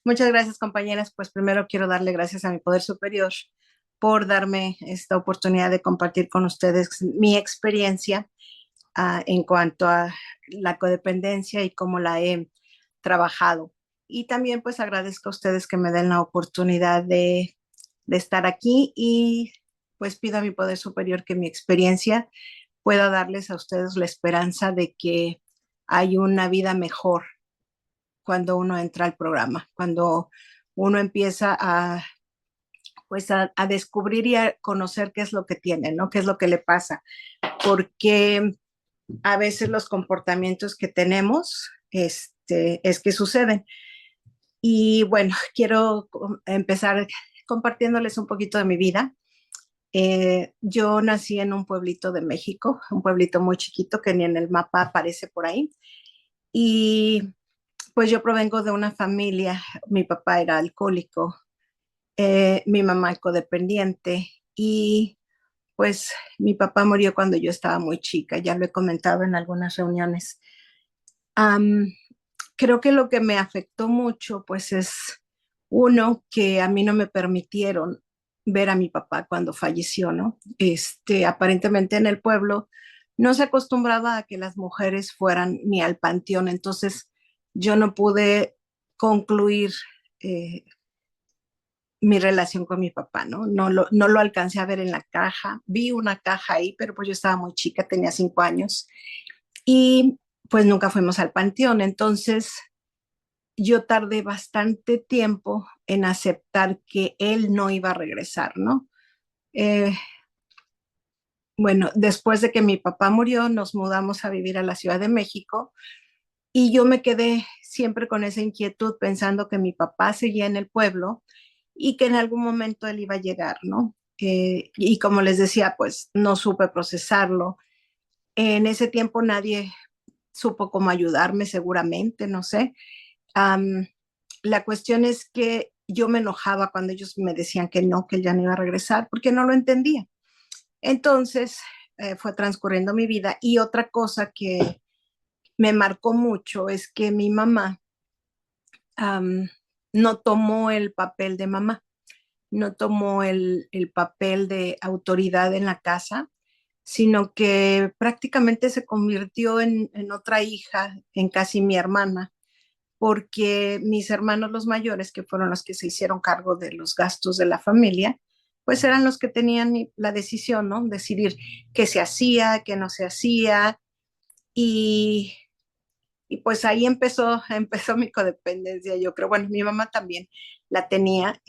Muchas gracias, compañeras. Pues primero quiero darle gracias a mi poder superior por darme esta oportunidad de compartir con ustedes mi experiencia en cuanto a la codependencia y cómo la he trabajado. Y también pues agradezco a ustedes que me den la oportunidad de estar aquí y pues pido a mi poder superior que mi experiencia pueda darles a ustedes la esperanza de que hay una vida mejor cuando uno entra al programa, cuando uno empieza a descubrir y a conocer qué es lo que tiene, ¿no? ¿Qué es lo que le pasa? Porque a veces los comportamientos que tenemos es que suceden. Y bueno, quiero empezar compartiéndoles un poquito de mi vida. Yo nací en un pueblito de México, un pueblito muy chiquito que ni en el mapa aparece por ahí. Y pues yo provengo de una familia, mi papá era alcohólico, mi mamá codependiente y pues mi papá murió cuando yo estaba muy chica, ya lo he comentado en algunas reuniones. Um, Creo que lo que me afectó mucho pues es uno que a mí no me permitieron ver a mi papá cuando falleció, ¿no? Aparentemente en el pueblo no se acostumbraba a que las mujeres fueran ni al panteón, entonces yo no pude concluir eh, mi relación con mi papá, ¿no? No lo alcancé a ver en la caja, vi una caja ahí, pero pues yo estaba muy chica, tenía 5 años y pues nunca fuimos al panteón, entonces yo tardé bastante tiempo en aceptar que él no iba a regresar, ¿no? Eh, bueno, después de que mi papá murió, nos mudamos a vivir a la Ciudad de México y yo me quedé siempre con esa inquietud pensando que mi papá seguía en el pueblo y que en algún momento él iba a llegar, ¿no? Y como les decía, pues no supe procesarlo. En ese tiempo nadie supo cómo ayudarme, seguramente, no sé. Um, la cuestión es que yo me enojaba cuando ellos me decían que no, que él ya no iba a regresar, porque no lo entendía. Entonces fue transcurriendo mi vida y otra cosa que me marcó mucho es que mi mamá um, no tomó el papel de mamá, no tomó el papel de autoridad en la casa, sino que prácticamente se convirtió en otra hija, en casi mi hermana, porque mis hermanos los mayores, que fueron los que se hicieron cargo de los gastos de la familia, pues eran los que tenían la decisión, ¿no? Decidir qué se hacía, qué no se hacía, y, y pues ahí empezó mi codependencia, yo creo. Bueno, mi mamá también la tenía,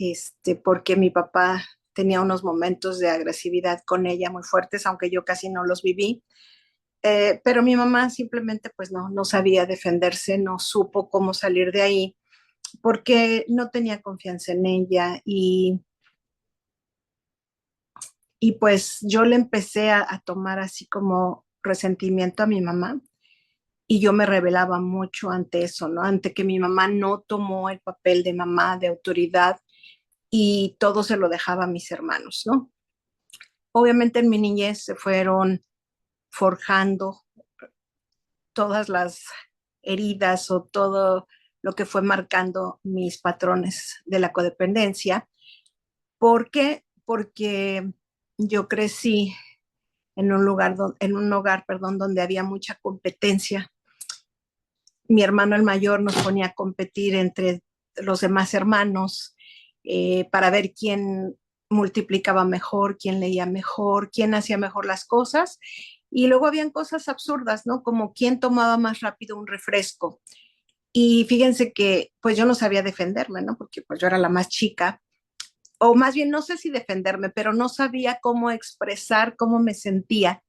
porque mi papá tenía unos momentos de agresividad con ella muy fuertes, aunque yo casi no los viví. Pero mi mamá simplemente pues no sabía defenderse, no supo cómo salir de ahí porque no tenía confianza en ella y pues yo le empecé a tomar así como resentimiento a mi mamá y yo me rebelaba mucho ante eso, ¿no? Ante que mi mamá no tomó el papel de mamá, de autoridad y todo se lo dejaba a mis hermanos, ¿no? Obviamente en mi niñez se fueron forjando todas las heridas o todo lo que fue marcando mis patrones de la codependencia. ¿Por qué? Porque yo crecí en un en un hogar, perdón, donde había mucha competencia. Mi hermano el mayor nos ponía a competir entre los demás hermanos para ver quién multiplicaba mejor, quién leía mejor, quién hacía mejor las cosas. Y luego habían cosas absurdas, ¿no? Como quién tomaba más rápido un refresco. Y fíjense que pues yo no sabía defenderme, ¿no? Porque pues yo era la más chica o más bien no sé si defenderme, pero no sabía cómo expresar cómo me sentía.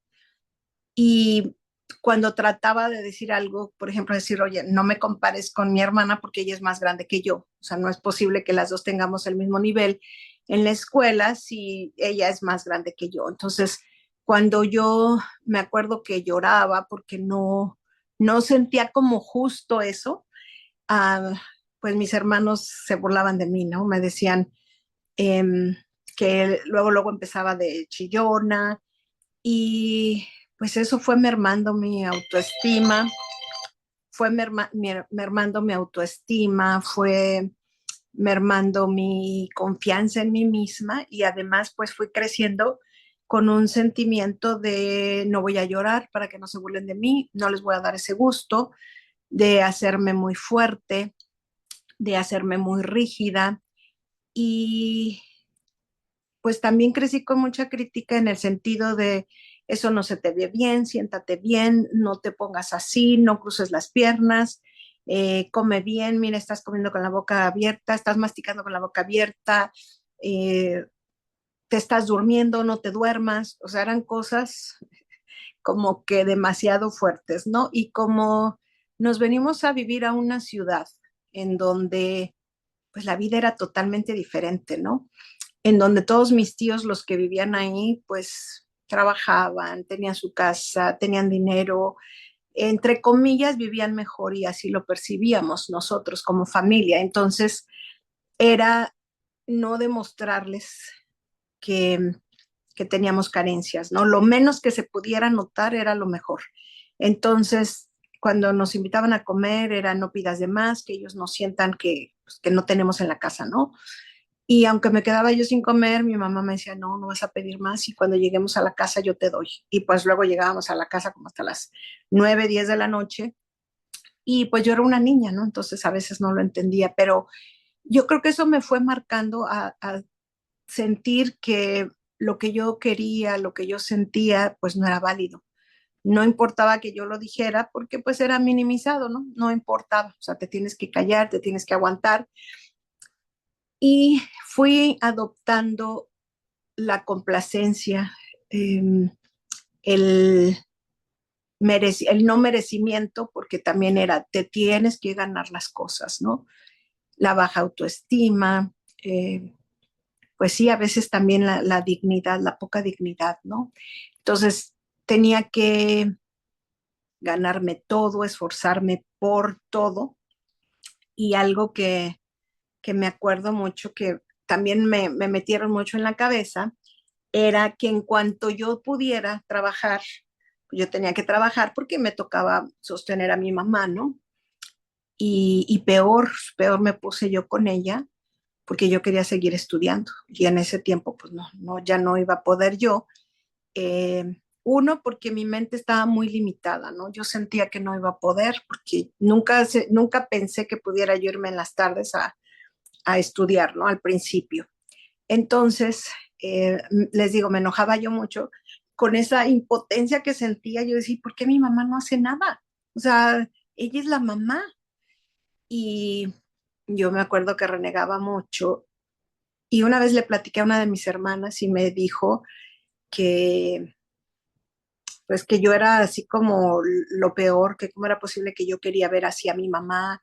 Y cuando trataba de decir algo, por ejemplo, decir, oye, no me compares con mi hermana porque ella es más grande que yo. O sea, no es posible que las dos tengamos el mismo nivel en la escuela si ella es más grande que yo. Entonces, cuando yo me acuerdo que lloraba porque no sentía como justo eso, ah, pues mis hermanos se burlaban de mí, ¿no? Me decían, eh, que luego empezaba de chillona y pues eso fue mermando mi autoestima, fue mermando mi autoestima, fue mermando mi confianza en mí misma y además pues fui creciendo con un sentimiento de no voy a llorar para que no se burlen de mí, no les voy a dar ese gusto, de hacerme muy fuerte, de hacerme muy rígida y pues también crecí con mucha crítica en el sentido de eso no se te ve bien, siéntate bien, no te pongas así, no cruces las piernas, come bien, mira, estás comiendo con la boca abierta, estás masticando con la boca abierta, eh, te estás durmiendo, no te duermas, o sea, eran cosas como que demasiado fuertes, ¿no? Y como nos venimos a vivir a una ciudad en donde pues la vida era totalmente diferente, ¿no? En donde todos mis tíos, los que vivían ahí, pues trabajaban, tenían su casa, tenían dinero, entre comillas, vivían mejor y así lo percibíamos nosotros como familia. Entonces, era no demostrarles que, que teníamos carencias, ¿no? Lo menos que se pudiera notar era lo mejor. Entonces, cuando nos invitaban a comer, era no pidas de más, que ellos no sientan que, pues, que no tenemos en la casa, ¿no? Y aunque me quedaba yo sin comer, mi mamá me decía, no, no vas a pedir más y cuando lleguemos a la casa yo te doy. Y pues luego llegábamos a la casa como hasta las 9 10 de la noche y pues yo era una niña, ¿no? Entonces a veces no lo entendía, pero yo creo que eso me fue marcando a sentir que lo que yo quería, lo que yo sentía, pues no era válido. No importaba que yo lo dijera porque pues era minimizado, ¿no? No importaba, o sea, te tienes que callar, te tienes que aguantar. Y fui adoptando la complacencia, eh, el, el no merecimiento, porque también era, te tienes que ganar las cosas, ¿no? La baja autoestima, pues sí, a veces también la dignidad, la poca dignidad, ¿no? Entonces tenía que ganarme todo, esforzarme por todo y algo que me acuerdo mucho, que también me metieron mucho en la cabeza, era que en cuanto yo pudiera trabajar, yo tenía que trabajar porque me tocaba sostener a mi mamá, ¿no? Y peor me puse yo con ella porque yo quería seguir estudiando y en ese tiempo pues no, ya no iba a poder yo. Uno, porque mi mente estaba muy limitada, ¿no? Yo sentía que no iba a poder porque nunca pensé que pudiera yo irme en las tardes a estudiar, ¿no? Al principio. Entonces, les digo, me enojaba yo mucho con esa impotencia que sentía. Yo decía, ¿por qué mi mamá no hace nada? O sea, ella es la mamá. Y yo me acuerdo que renegaba mucho. Y una vez le platiqué a una de mis hermanas y me dijo que, pues, que yo era así como lo peor, que cómo era posible que yo quería ver así a mi mamá.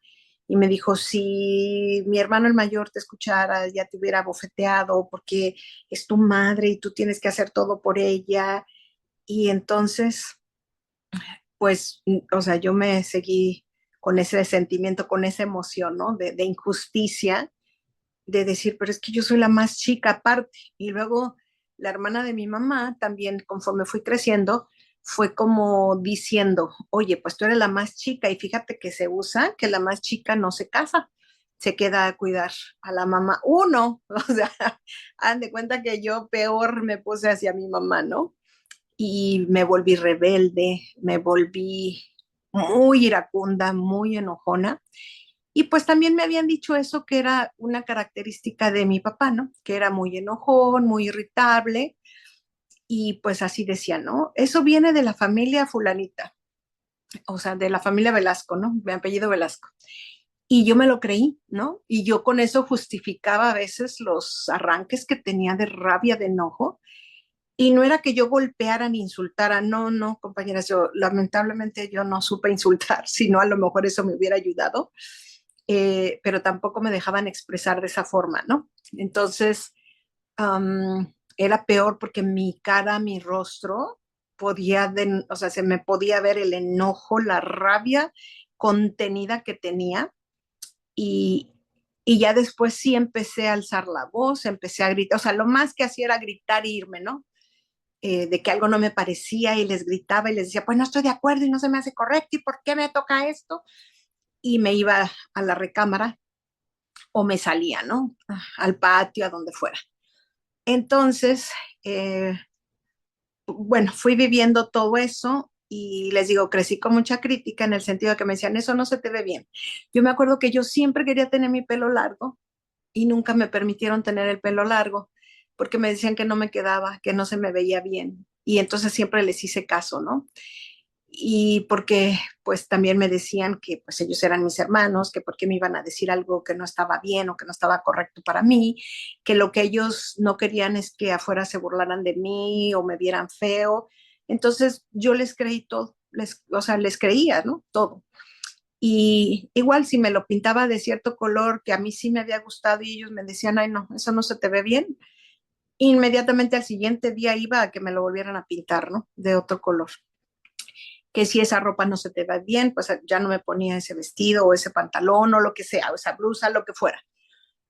Y me dijo, si mi hermano el mayor te escuchara, ya te hubiera bofeteado porque es tu madre y tú tienes que hacer todo por ella. Y entonces, pues, o sea, yo me seguí con ese sentimiento, con esa emoción, ¿no? De injusticia, de decir, pero es que yo soy la más chica aparte. Y luego la hermana de mi mamá también, conforme fui creciendo, fue como diciendo, oye, pues tú eres la más chica y fíjate que se usa que la más chica no se casa, se queda a cuidar a la mamá. Uno, o sea, han de cuenta que yo peor me puse hacia mi mamá, ¿no? Y me volví rebelde, me volví muy iracunda, muy enojona. Y pues también me habían dicho eso, que era una característica de mi papá, ¿no? Que era muy enojón, muy irritable. Y pues así decía, ¿no? Eso viene de la familia fulanita, o sea, de la familia Velasco, ¿no? Mi apellido Velasco. Y yo me lo creí, ¿no? Y yo con eso justificaba a veces los arranques que tenía de rabia, de enojo. Y no era que yo golpeara ni insultara, no, no, compañeras, yo lamentablemente yo no supe insultar, sino a lo mejor eso me hubiera ayudado, pero tampoco me dejaban expresar de esa forma, ¿no? Entonces, era peor porque mi cara, mi rostro, o sea, se me podía ver el enojo, la rabia contenida que tenía y, y ya después sí empecé a alzar la voz, empecé a gritar, o sea, lo más que hacía era gritar e irme, ¿no? De que algo no me parecía y les gritaba y les decía, pues no estoy de acuerdo y no se me hace correcto y por qué me toca esto. Y me iba a la recámara o me salía, ¿no? Al patio, a donde fuera. Entonces, eh, bueno, fui viviendo todo eso y les digo, crecí con mucha crítica en el sentido de que me decían, eso no se te ve bien. Yo me acuerdo que yo siempre quería tener mi pelo largo y nunca me permitieron tener el pelo largo porque me decían que no me quedaba, que no se me veía bien. Y entonces siempre les hice caso, ¿no? Y porque pues también me decían que pues ellos eran mis hermanos, que por qué me iban a decir algo que no estaba bien o que no estaba correcto para mí, que lo que ellos no querían es que afuera se burlaran de mí o me vieran feo. Entonces yo les creí todo, o sea, les creía, ¿no? Todo. Y igual si me lo pintaba de cierto color que a mí sí me había gustado y ellos me decían, ay no, eso no se te ve bien, inmediatamente al siguiente día iba a que me lo volvieran a pintar, ¿no? De otro color. Que si esa ropa no se te va bien, pues ya no me ponía ese vestido o ese pantalón o lo que sea, o esa blusa, lo que fuera.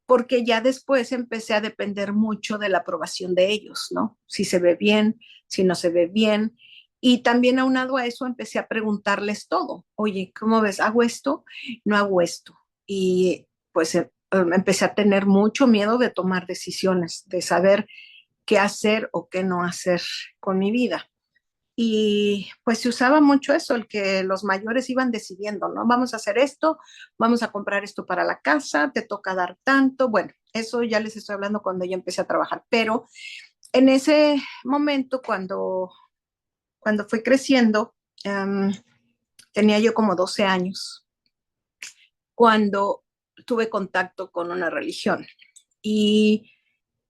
Porque ya después empecé a depender mucho de la aprobación de ellos, ¿no? Si se ve bien, si no se ve bien. Y también aunado a eso empecé a preguntarles todo. Oye, ¿cómo ves? ¿Hago esto? No hago esto. Y pues empecé a tener mucho miedo de tomar decisiones, de saber qué hacer o qué no hacer con mi vida. Y pues se usaba mucho eso, el que los mayores iban decidiendo, ¿no? Vamos a hacer esto, vamos a comprar esto para la casa, te toca dar tanto. Bueno, eso ya les estoy hablando cuando yo empecé a trabajar, pero en ese momento, cuando fui creciendo, um, tenía yo como 12 años, cuando tuve contacto con una religión. Y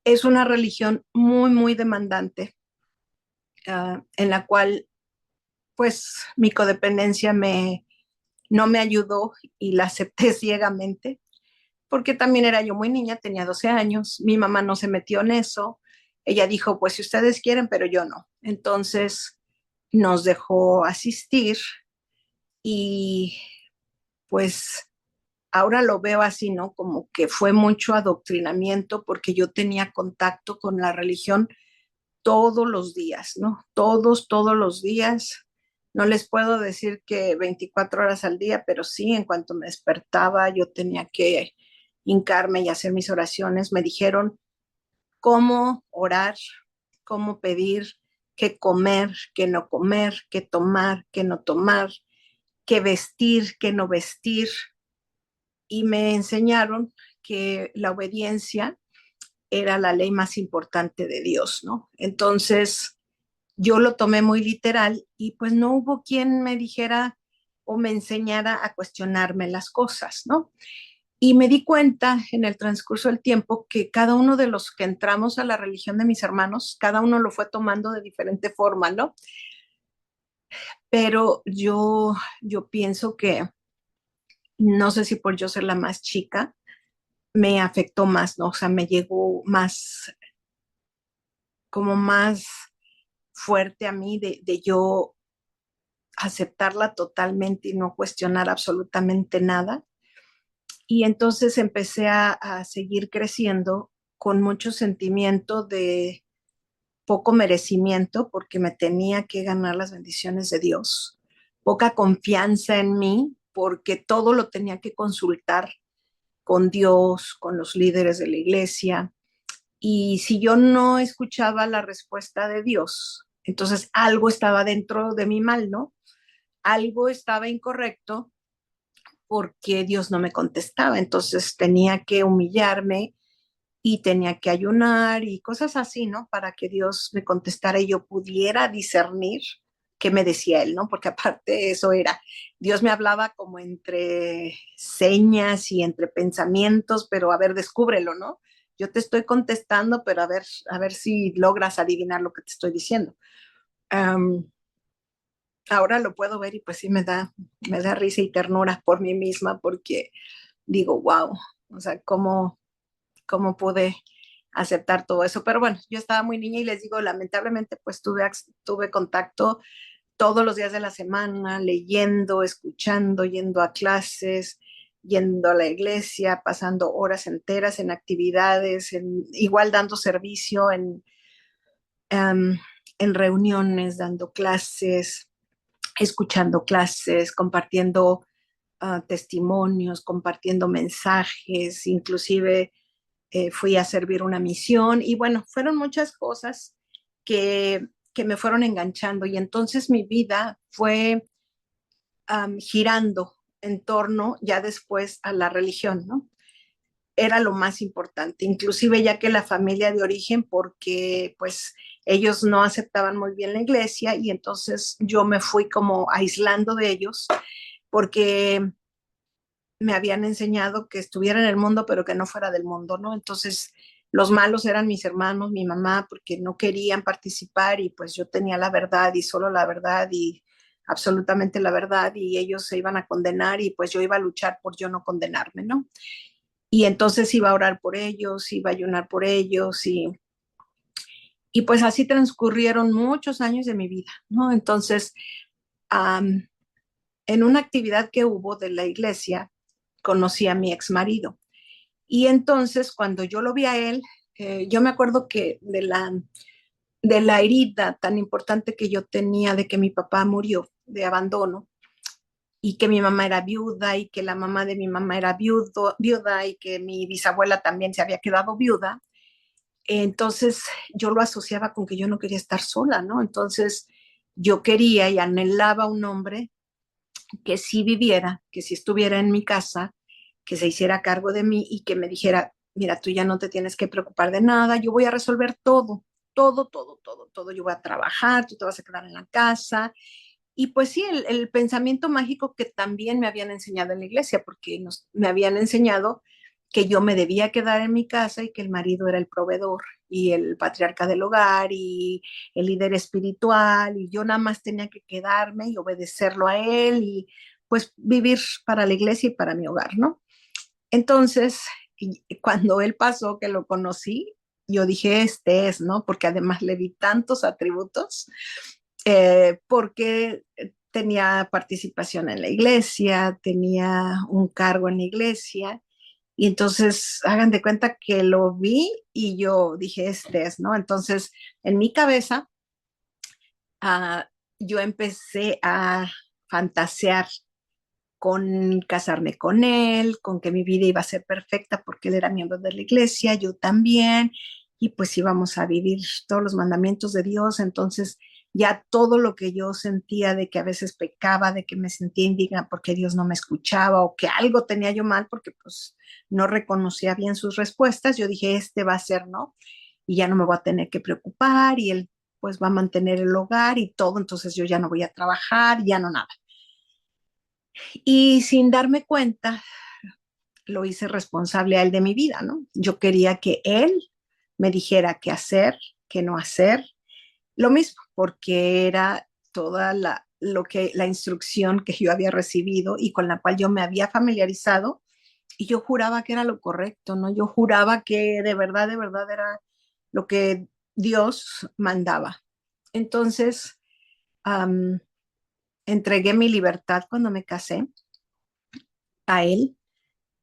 es una religión muy, muy demandante, en la cual pues mi codependencia no me ayudó y la acepté ciegamente, porque también era yo muy niña, tenía 12 años, mi mamá no se metió en eso, ella dijo, pues si ustedes quieren, pero yo no. Entonces nos dejó asistir y pues ahora lo veo así, ¿no? Como que fue mucho adoctrinamiento porque yo tenía contacto con la religión todos los días, ¿no? Todos los días. No les puedo decir que 24 horas al día, pero sí, en cuanto me despertaba, yo tenía que hincarme y hacer mis oraciones. Me dijeron cómo orar, cómo pedir, qué comer, qué no comer, qué tomar, qué no tomar, qué vestir, qué no vestir. Y me enseñaron que la obediencia era la ley más importante de Dios, ¿no? Entonces, yo lo tomé muy literal y pues no hubo quien me dijera o me enseñara a cuestionarme las cosas, ¿no? Y me di cuenta en el transcurso del tiempo que cada uno de los que entramos a la religión de mis hermanos, cada uno lo fue tomando de diferente forma, ¿no? Pero yo pienso que, no sé si por yo ser la más chica, me afectó más, ¿no? O sea, me llegó más, como más fuerte a mí de yo aceptarla totalmente y no cuestionar absolutamente nada. Y entonces empecé a seguir creciendo con mucho sentimiento de poco merecimiento porque me tenía que ganar las bendiciones de Dios, poca confianza en mí porque todo lo tenía que consultar con Dios, con los líderes de la iglesia. Y si yo no escuchaba la respuesta de Dios, entonces algo estaba dentro de mi mal, ¿no? Algo estaba incorrecto porque Dios no me contestaba. Entonces tenía que humillarme y tenía que ayunar y cosas así, ¿no? Para que Dios me contestara y yo pudiera discernir qué me decía Él, ¿no? Porque aparte eso era, Dios me hablaba como entre señas y entre pensamientos, pero a ver, descúbrelo, ¿no? Yo te estoy contestando, pero a ver si logras adivinar lo que te estoy diciendo. Um, Ahora lo puedo ver y pues sí me da risa y ternura por mí misma porque digo, wow, o sea, cómo pude aceptar todo eso. Pero bueno, yo estaba muy niña y les digo, lamentablemente pues tuve contacto todos los días de la semana, leyendo, escuchando, yendo a clases, yendo a la iglesia, pasando horas enteras en actividades, igual dando servicio um, en reuniones, dando clases, escuchando clases, compartiendo testimonios, compartiendo mensajes, inclusive fui a servir una misión y bueno, fueron muchas cosas que me fueron enganchando y entonces mi vida fue girando en torno ya después a la religión, ¿no? Era lo más importante, inclusive ya que la familia de origen, porque pues ellos no aceptaban muy bien la iglesia y entonces yo me fui como aislando de ellos porque me habían enseñado que estuviera en el mundo, pero que no fuera del mundo, ¿no? Entonces, los malos eran mis hermanos, mi mamá, porque no querían participar y pues yo tenía la verdad y solo la verdad y absolutamente la verdad y ellos se iban a condenar y pues yo iba a luchar por yo no condenarme, ¿no? Y entonces iba a orar por ellos, iba a ayunar por ellos y pues así transcurrieron muchos años de mi vida, ¿no? Entonces, um, en una actividad que hubo de la iglesia, conocí a mi ex marido. Y entonces, cuando yo lo vi a él, yo me acuerdo que de la herida tan importante que yo tenía de que mi papá murió de abandono y que mi mamá era viuda y que la mamá de mi mamá era viuda y que mi bisabuela también se había quedado viuda, entonces yo lo asociaba con que yo no quería estar sola, ¿no? Entonces yo quería y anhelaba un hombre que sí viviera, que sí estuviera en mi casa, que se hiciera cargo de mí y que me dijera, mira, tú ya no te tienes que preocupar de nada, yo voy a resolver todo, todo, todo, todo, todo, yo voy a trabajar, tú te vas a quedar en la casa. Y pues sí, el pensamiento mágico que también me habían enseñado en la iglesia, porque me habían enseñado que yo me debía quedar en mi casa y que el marido era el proveedor y el patriarca del hogar y el líder espiritual y yo nada más tenía que quedarme y obedecerlo a él y pues vivir para la iglesia y para mi hogar, ¿no? Entonces, cuando él pasó, que lo conocí, yo dije, este es, ¿no? Porque además le vi tantos atributos, porque tenía participación en la iglesia, tenía un cargo en la iglesia, y entonces hagan de cuenta que lo vi y yo dije, este es, ¿no? Entonces, en mi cabeza, uh, yo empecé a fantasear con casarme con él, con que mi vida iba a ser perfecta porque él era miembro de la iglesia, yo también, y pues íbamos a vivir todos los mandamientos de Dios. Entonces ya todo lo que yo sentía de que a veces pecaba, de que me sentía indigna porque Dios no me escuchaba o que algo tenía yo mal porque pues no reconocía bien sus respuestas, yo dije, este va a ser, ¿no? Y ya no me voy a tener que preocupar y él pues va a mantener el hogar y todo, entonces yo ya no voy a trabajar, ya no nada. Y sin darme cuenta, lo hice responsable a él de mi vida, ¿no? Yo quería que él me dijera qué hacer, qué no hacer, lo mismo, porque era toda la instrucción que yo había recibido y con la cual yo me había familiarizado y yo juraba que era lo correcto, ¿no? Yo juraba que de verdad era lo que Dios mandaba. Entonces, um, entregué mi libertad cuando me casé a él.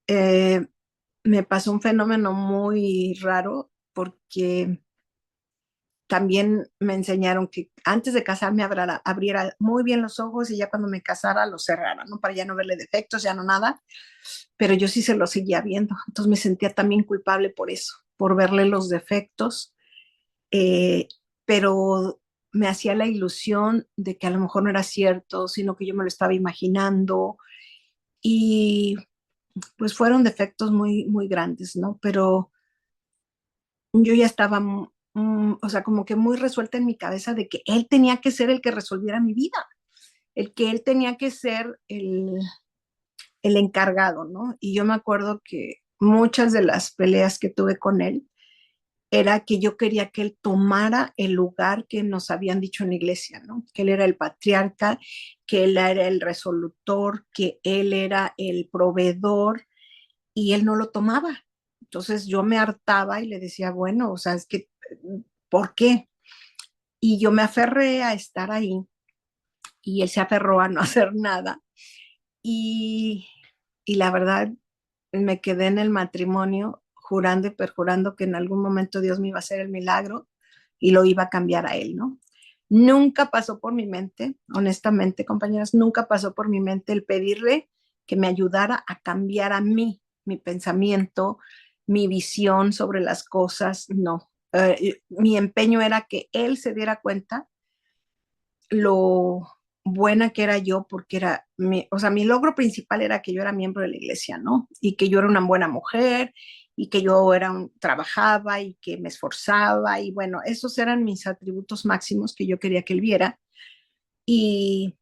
Eh, Me pasó un fenómeno muy raro porque también me enseñaron que antes de casarme abriera muy bien los ojos y ya cuando me casara los cerrara, ¿no? Para ya no verle defectos, ya no nada, pero yo sí se los seguía viendo, entonces me sentía también culpable por eso, por verle los defectos, eh, pero me hacía la ilusión de que a lo mejor no era cierto, sino que yo me lo estaba imaginando y pues fueron defectos muy, muy grandes, ¿no? Pero yo ya estaba, o sea, como que muy resuelta en mi cabeza de que él tenía que ser el que resolviera mi vida, el que él tenía que ser el encargado, ¿no? Y yo me acuerdo que muchas de las peleas que tuve con él era que yo quería que él tomara el lugar que nos habían dicho en la iglesia, ¿no? Que él era el patriarca, que él era el resolutor, que él era el proveedor y él no lo tomaba. Entonces yo me hartaba y le decía, bueno, o sea, es que, ¿por qué? Y yo me aferré a estar ahí y él se aferró a no hacer nada. Y, y la verdad, me quedé en el matrimonio jurando y perjurando que en algún momento Dios me iba a hacer el milagro y lo iba a cambiar a él, ¿no? Nunca pasó por mi mente, honestamente, compañeras, nunca pasó por mi mente el pedirle que me ayudara a cambiar a mí, mi pensamiento, mi visión sobre las cosas, no. Mi empeño era que él se diera cuenta lo buena que era yo, porque era, o sea, mi logro principal era que yo era miembro de la iglesia, ¿no? Y que yo era una buena mujer y que yo trabajaba y que me esforzaba y bueno, esos eran mis atributos máximos que yo quería que él viera y,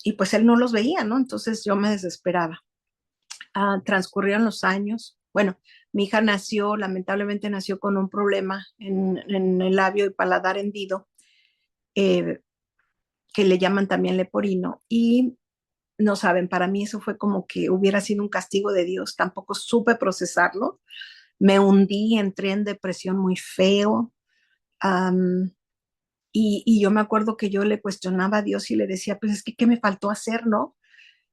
y pues él no los veía, ¿no? Entonces yo me desesperaba. Transcurrieron los años. Bueno, mi hija nació, lamentablemente nació con un problema en el labio y paladar hendido, eh, que le llaman también leporino, y no saben, para mí eso fue como que hubiera sido un castigo de Dios, tampoco supe procesarlo, me hundí, entré en depresión muy feo, um, y yo me acuerdo que yo le cuestionaba a Dios y le decía, pues es que, ¿qué me faltó hacer, no?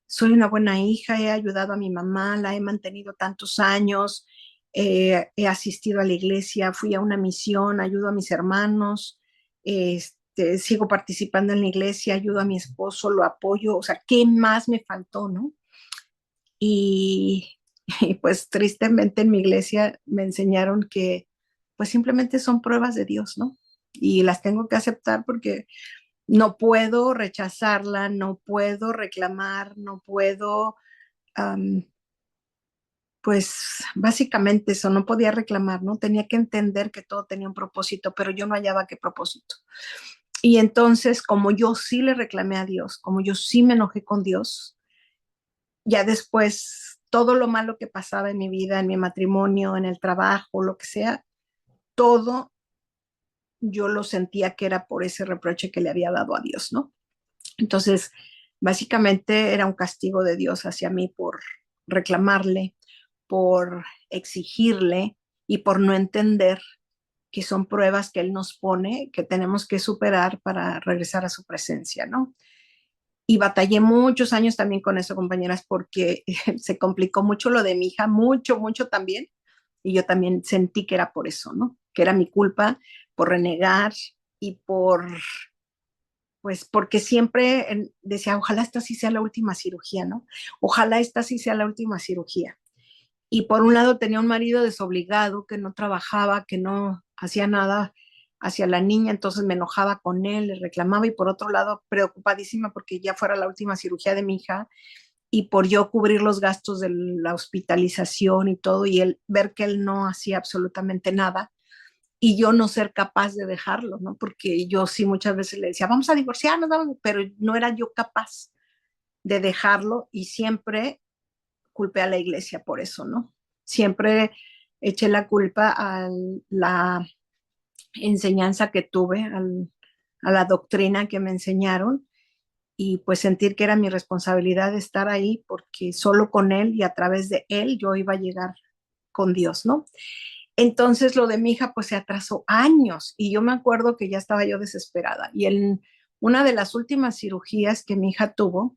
Soy una buena hija, he ayudado a mi mamá, la he mantenido tantos años, he asistido a la iglesia, fui a una misión, ayudo a mis hermanos, sigo participando en la iglesia, ayudo a mi esposo, lo apoyo, o sea, ¿qué más me faltó, no? Y, y pues tristemente en mi iglesia me enseñaron que pues simplemente son pruebas de Dios, ¿no? Y las tengo que aceptar porque no puedo rechazarla, no puedo reclamar, no puedo, um, pues básicamente eso, no podía reclamar, ¿no? Tenía que entender que todo tenía un propósito, pero yo no hallaba qué propósito. Y entonces, como yo sí le reclamé a Dios, como yo sí me enojé con Dios, ya después todo lo malo que pasaba en mi vida, en mi matrimonio, en el trabajo, lo que sea, todo yo lo sentía que era por ese reproche que le había dado a Dios, ¿no? Entonces, básicamente era un castigo de Dios hacia mí por reclamarle, por exigirle y por no entender que son pruebas que Él nos pone, que tenemos que superar para regresar a su presencia, ¿no? Y batallé muchos años también con eso, compañeras, porque se complicó mucho lo de mi hija, mucho, mucho también. Y yo también sentí que era por eso, ¿no? Que era mi culpa por renegar y pues porque siempre decía, ojalá esta sí sea la última cirugía, ¿no? Ojalá esta sí sea la última cirugía. Y por un lado tenía un marido desobligado que no trabajaba, que no hacía nada hacia la niña, entonces me enojaba con él, le reclamaba y por otro lado preocupadísima porque ya fuera la última cirugía de mi hija y por yo cubrir los gastos de la hospitalización y todo y él ver que él no hacía absolutamente nada y yo no ser capaz de dejarlo, ¿no? Porque yo sí muchas veces le decía, vamos a divorciarnos, vamos, pero no era yo capaz de dejarlo y siempre culpé a la iglesia por eso, ¿no? Siempre eché la culpa a la enseñanza que tuve, a la doctrina que me enseñaron y pues sentir que era mi responsabilidad estar ahí porque solo con él y a través de él yo iba a llegar con Dios, ¿no? Entonces lo de mi hija pues se atrasó años y yo me acuerdo que ya estaba yo desesperada y en una de las últimas cirugías que mi hija tuvo,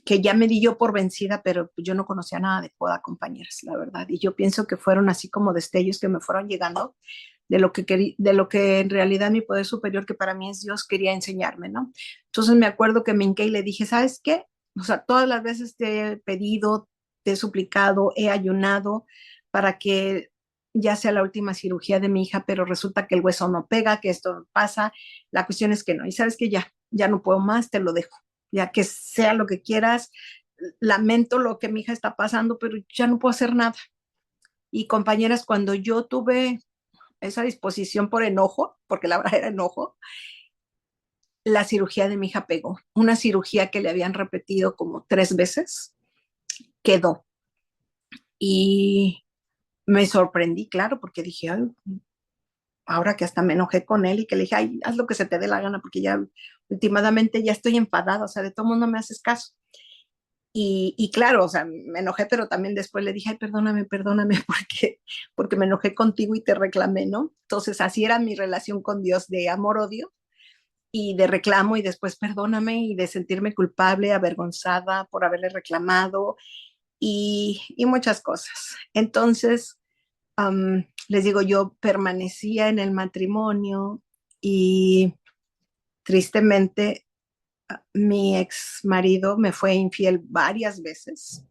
que ya me di yo por vencida, pero yo no conocía nada de Poda, compañeras, la verdad. Y yo pienso que fueron así como destellos que me fueron llegando de lo que en realidad mi poder superior, que para mí es Dios, quería enseñarme, ¿no? Entonces me acuerdo que me hinqué y le dije, ¿sabes qué? O sea, todas las veces te he pedido, te he suplicado, he ayunado para que ya sea la última cirugía de mi hija, pero resulta que el hueso no pega, que esto pasa. La cuestión es que no. Y sabes que ya no puedo más, te lo dejo ya que sea lo que quieras, lamento lo que mi hija está pasando, pero ya no puedo hacer nada. Y compañeras, cuando yo tuve esa disposición por enojo, porque la verdad era enojo, la cirugía de mi hija pegó. Una cirugía que le habían repetido como 3 veces, quedó. Y me sorprendí, claro, porque dije, ay, ahora que hasta me enojé con él y que le dije, ay, haz lo que se te dé la gana, porque ya últimamente ya estoy enfadada, o sea, de todo mundo me haces caso. Y claro, o sea, me enojé, pero también después le dije, ay, perdóname, perdóname, porque me enojé contigo y te reclamé, ¿no? Entonces, así era mi relación con Dios, de amor-odio y de reclamo y después perdóname y de sentirme culpable, avergonzada por haberle reclamado y muchas cosas. Entonces, les digo, yo permanecía en el matrimonio y tristemente mi ex marido me fue infiel varias veces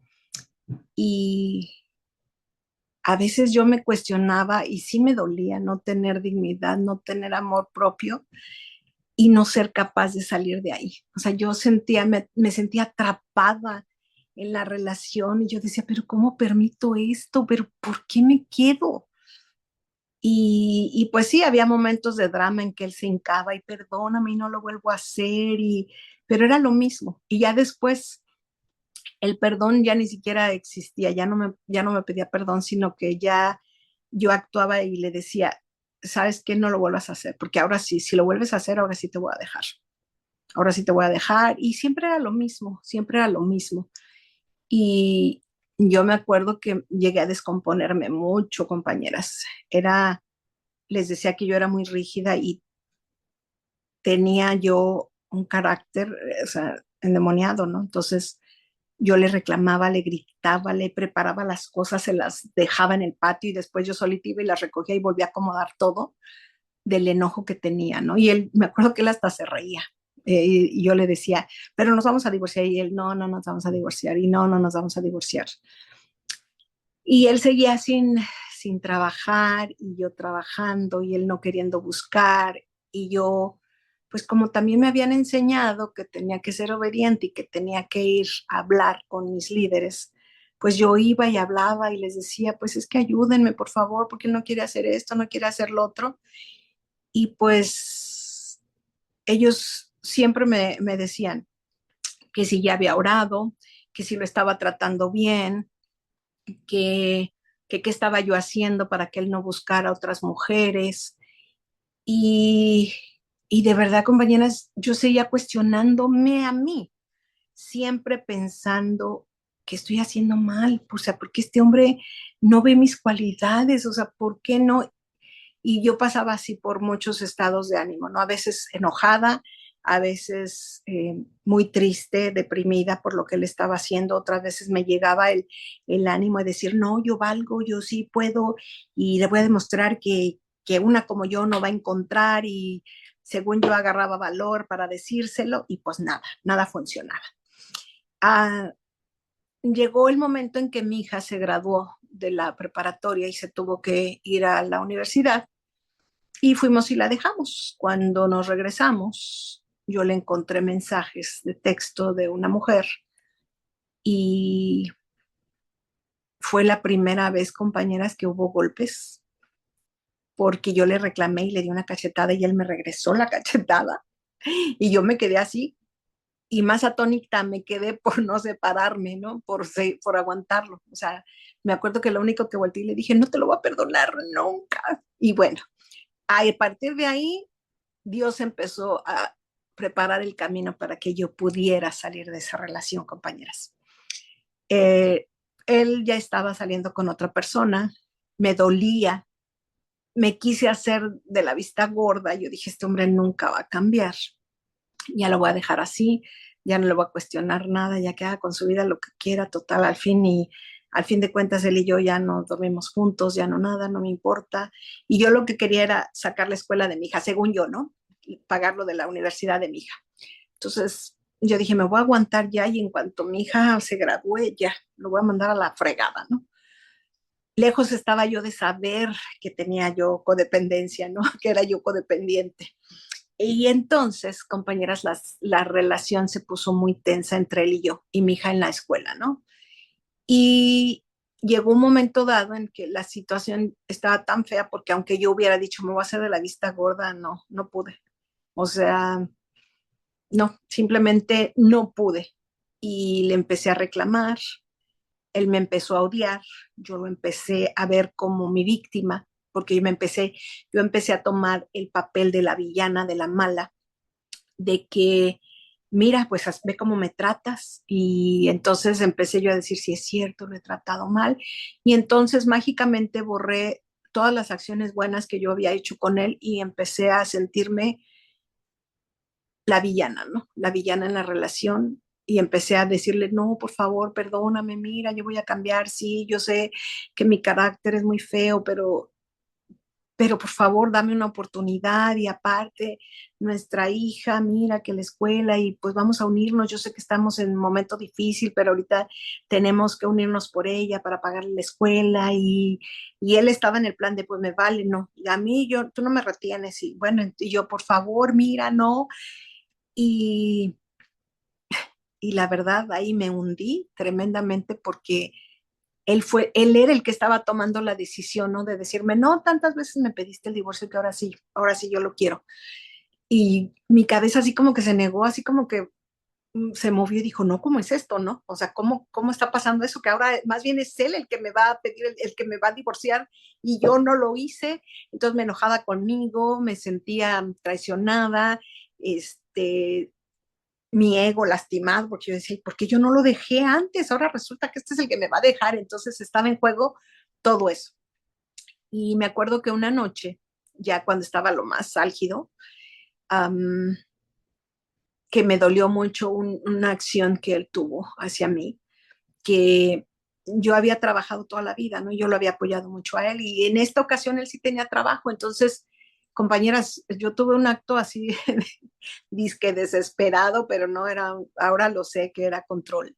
Y a veces yo me cuestionaba y sí me dolía no tener dignidad, no tener amor propio y no ser capaz de salir de ahí. O sea, yo sentía, me sentía atrapada en la relación y yo decía, pero ¿cómo permito esto? ¿Pero por qué me quedo? Y pues sí, había momentos de drama en que él se hincaba y perdóname y no lo vuelvo a hacer, pero era lo mismo. Y ya después el perdón ya ni siquiera existía, ya no me pedía perdón, sino que ya yo actuaba y le decía, ¿sabes qué? No lo vuelvas a hacer, porque ahora sí, si lo vuelves a hacer, ahora sí te voy a dejar. Ahora sí te voy a dejar. Y siempre era lo mismo, siempre era lo mismo. Y yo me acuerdo que llegué a descomponerme mucho, compañeras. Les decía que yo era muy rígida y tenía yo un carácter, o sea, endemoniado, ¿no? Entonces yo le reclamaba, le gritaba, le preparaba las cosas, se las dejaba en el patio y después yo solita iba y las recogía y volvía a acomodar todo del enojo que tenía, ¿no? Y él, me acuerdo que él hasta se reía. Y yo le decía, pero nos vamos a divorciar. Y él, no, no nos vamos a divorciar. Y no, no nos vamos a divorciar. Y él seguía sin trabajar y yo trabajando y él no queriendo buscar y yo, pues como también me habían enseñado que tenía que ser obediente y que tenía que ir a hablar con mis líderes, pues yo iba y hablaba y les decía, pues es que ayúdenme por favor, porque él no quiere hacer esto, no quiere hacer lo otro. Y pues ellos siempre me decían que si ya había orado, que si lo estaba tratando bien, que, qué estaba yo haciendo para que él no buscara otras mujeres. Y, y de verdad, compañeras, yo seguía cuestionándome a mí, siempre pensando que estoy haciendo mal, o sea, ¿por qué este hombre no ve mis cualidades? O sea, ¿por qué no? Y yo pasaba así por muchos estados de ánimo, ¿no? A veces enojada, a veces muy triste, deprimida por lo que él estaba haciendo, otras veces me llegaba el ánimo de decir, no, yo valgo, yo sí puedo y le voy a demostrar que una como yo no va a encontrar y según yo agarraba valor para decírselo y pues nada, nada funcionaba. Ah, llegó el momento en que mi hija se graduó de la preparatoria y se tuvo que ir a la universidad y fuimos y la dejamos. Cuando nos regresamos, yo le encontré mensajes de texto de una mujer y fue la primera vez, compañeras, que hubo golpes porque yo le reclamé y le di una cachetada y él me regresó la cachetada y yo me quedé así y más atónita me quedé por no separarme, ¿no? Por aguantarlo. O sea, me acuerdo que lo único que volteé y le dije, no te lo voy a perdonar nunca. Y bueno, a partir de ahí Dios empezó a preparar el camino para que yo pudiera salir de esa relación, compañeras. Eh, Él ya estaba saliendo con otra persona, me dolía, me quise hacer de la vista gorda, yo dije, este hombre nunca va a cambiar, ya lo voy a dejar así, ya no le voy a cuestionar nada, ya que haga con su vida lo que quiera, total, al fin de cuentas él y yo ya no dormimos juntos, ya no nada, no me importa. Y yo lo que quería era sacar la escuela de mi hija, según yo, ¿no? Pagarlo de la universidad de mi hija. Entonces yo dije, me voy a aguantar ya y en cuanto mi hija se gradúe, ya lo voy a mandar a la fregada, ¿no? Lejos estaba yo de saber que tenía yo codependencia, ¿no? Que era yo codependiente. Y entonces, compañeras, la relación se puso muy tensa entre él y yo y mi hija en la escuela, ¿no? Y llegó un momento dado en que la situación estaba tan fea porque aunque yo hubiera dicho, me voy a hacer de la vista gorda, no, no pude. O sea, no, simplemente no pude. Y le empecé a reclamar, él me empezó a odiar, yo lo empecé a ver como mi víctima, porque yo empecé a tomar el papel de la villana, de la mala, de que, mira, pues ve cómo me tratas. Y entonces empecé yo a decir, si es cierto, lo he tratado mal. Y entonces mágicamente borré todas las acciones buenas que yo había hecho con él y empecé a sentirme la villana, ¿no? La villana en la relación y empecé a decirle, no, por favor, perdóname, mira, yo voy a cambiar, sí, yo sé que mi carácter es muy feo, pero pero por favor dame una oportunidad y aparte nuestra hija, mira que la escuela y pues vamos a unirnos, yo sé que estamos en un momento difícil, pero ahorita tenemos que unirnos por ella para pagarle la escuela y él estaba en el plan de pues me vale, no, y a mí tú no me retienes y bueno, y yo por favor, mira, no, y, y la verdad ahí me hundí tremendamente porque él era el que estaba tomando la decisión, ¿no? De decirme, no, tantas veces me pediste el divorcio que ahora sí yo lo quiero. Y mi cabeza así como que se negó, así como que se movió y dijo, no, ¿cómo es esto, no? O sea, ¿cómo está pasando eso? Que ahora más bien es él el que me va a pedir, el que me va a divorciar y yo no lo hice. Entonces me enojaba conmigo, me sentía traicionada, este, mi ego lastimado, porque yo decía, ¿por qué yo no lo dejé antes? Ahora resulta que este es el que me va a dejar. Entonces estaba en juego todo eso. Y me acuerdo que una noche, ya cuando estaba lo más álgido, um, que me dolió mucho una acción que él tuvo hacia mí, que yo había trabajado toda la vida, ¿no? Yo lo había apoyado mucho a él y en esta ocasión él sí tenía trabajo, entonces, compañeras, yo tuve un acto así, disque desesperado, pero no era, ahora lo sé que era control.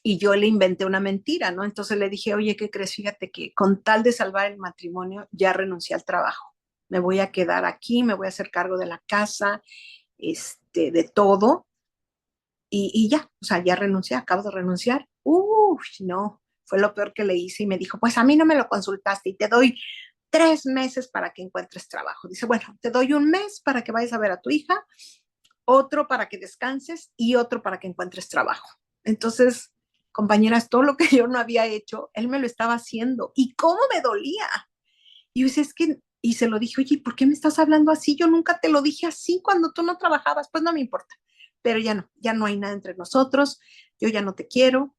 Y yo le inventé una mentira, ¿no? Entonces le dije, oye, ¿qué crees? Fíjate que con tal de salvar el matrimonio, ya renuncié al trabajo. Me voy a quedar aquí, me voy a hacer cargo de la casa, de todo, y ya, o sea, ya renuncié, acabo de renunciar. No, fue lo peor que le hice y me dijo, pues a mí no me lo consultaste y te doy 3 meses para que encuentres trabajo. Dice, bueno, te doy un mes para que vayas a ver a tu hija, otro para que descanses y otro para que encuentres trabajo. Entonces, compañeras, todo lo que yo no había hecho, él me lo estaba haciendo. ¿Y cómo me dolía? Y yo decía, es que, y se lo dije, oye, ¿por qué me estás hablando así? Yo nunca te lo dije así cuando tú no trabajabas. Pues no me importa, pero ya no hay nada entre nosotros, yo ya no te quiero.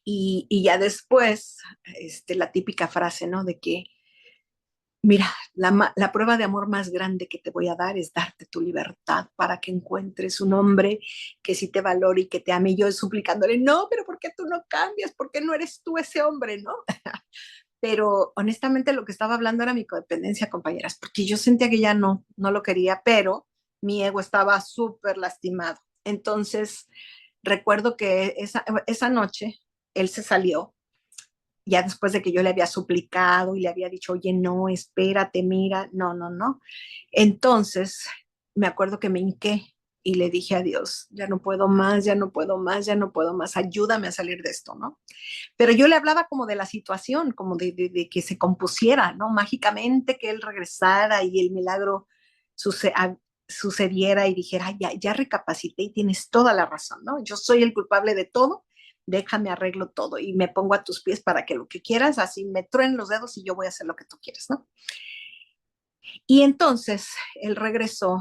Y ya después, la típica frase, ¿no? De que, mira, la prueba de amor más grande que te voy a dar es darte tu libertad para que encuentres un hombre que sí te valore y que te ame. Y yo suplicándole, no, pero ¿por qué tú no cambias? ¿Por qué no eres tú ese hombre, no? Pero honestamente lo que estaba hablando era mi codependencia, compañeras, porque yo sentía que ya no lo quería, pero mi ego estaba súper lastimado. Entonces, recuerdo que esa noche él se salió, ya después de que yo le había suplicado y le había dicho, oye, no, espérate, mira, no, no, no. Entonces, me acuerdo que me hinqué y le dije a Dios, ya no puedo más, ya no puedo más, ya no puedo más, ayúdame a salir de esto, ¿no? Pero yo le hablaba como de la situación, como de que se compusiera, ¿no? Mágicamente que él regresara y el milagro suce sucediera y dijera, ya recapacité y tienes toda la razón, ¿no? Yo soy el culpable de todo, déjame arreglo todo y me pongo a tus pies para que lo que quieras, así me truen los dedos y yo voy a hacer lo que tú quieres, ¿no? Y entonces él regresó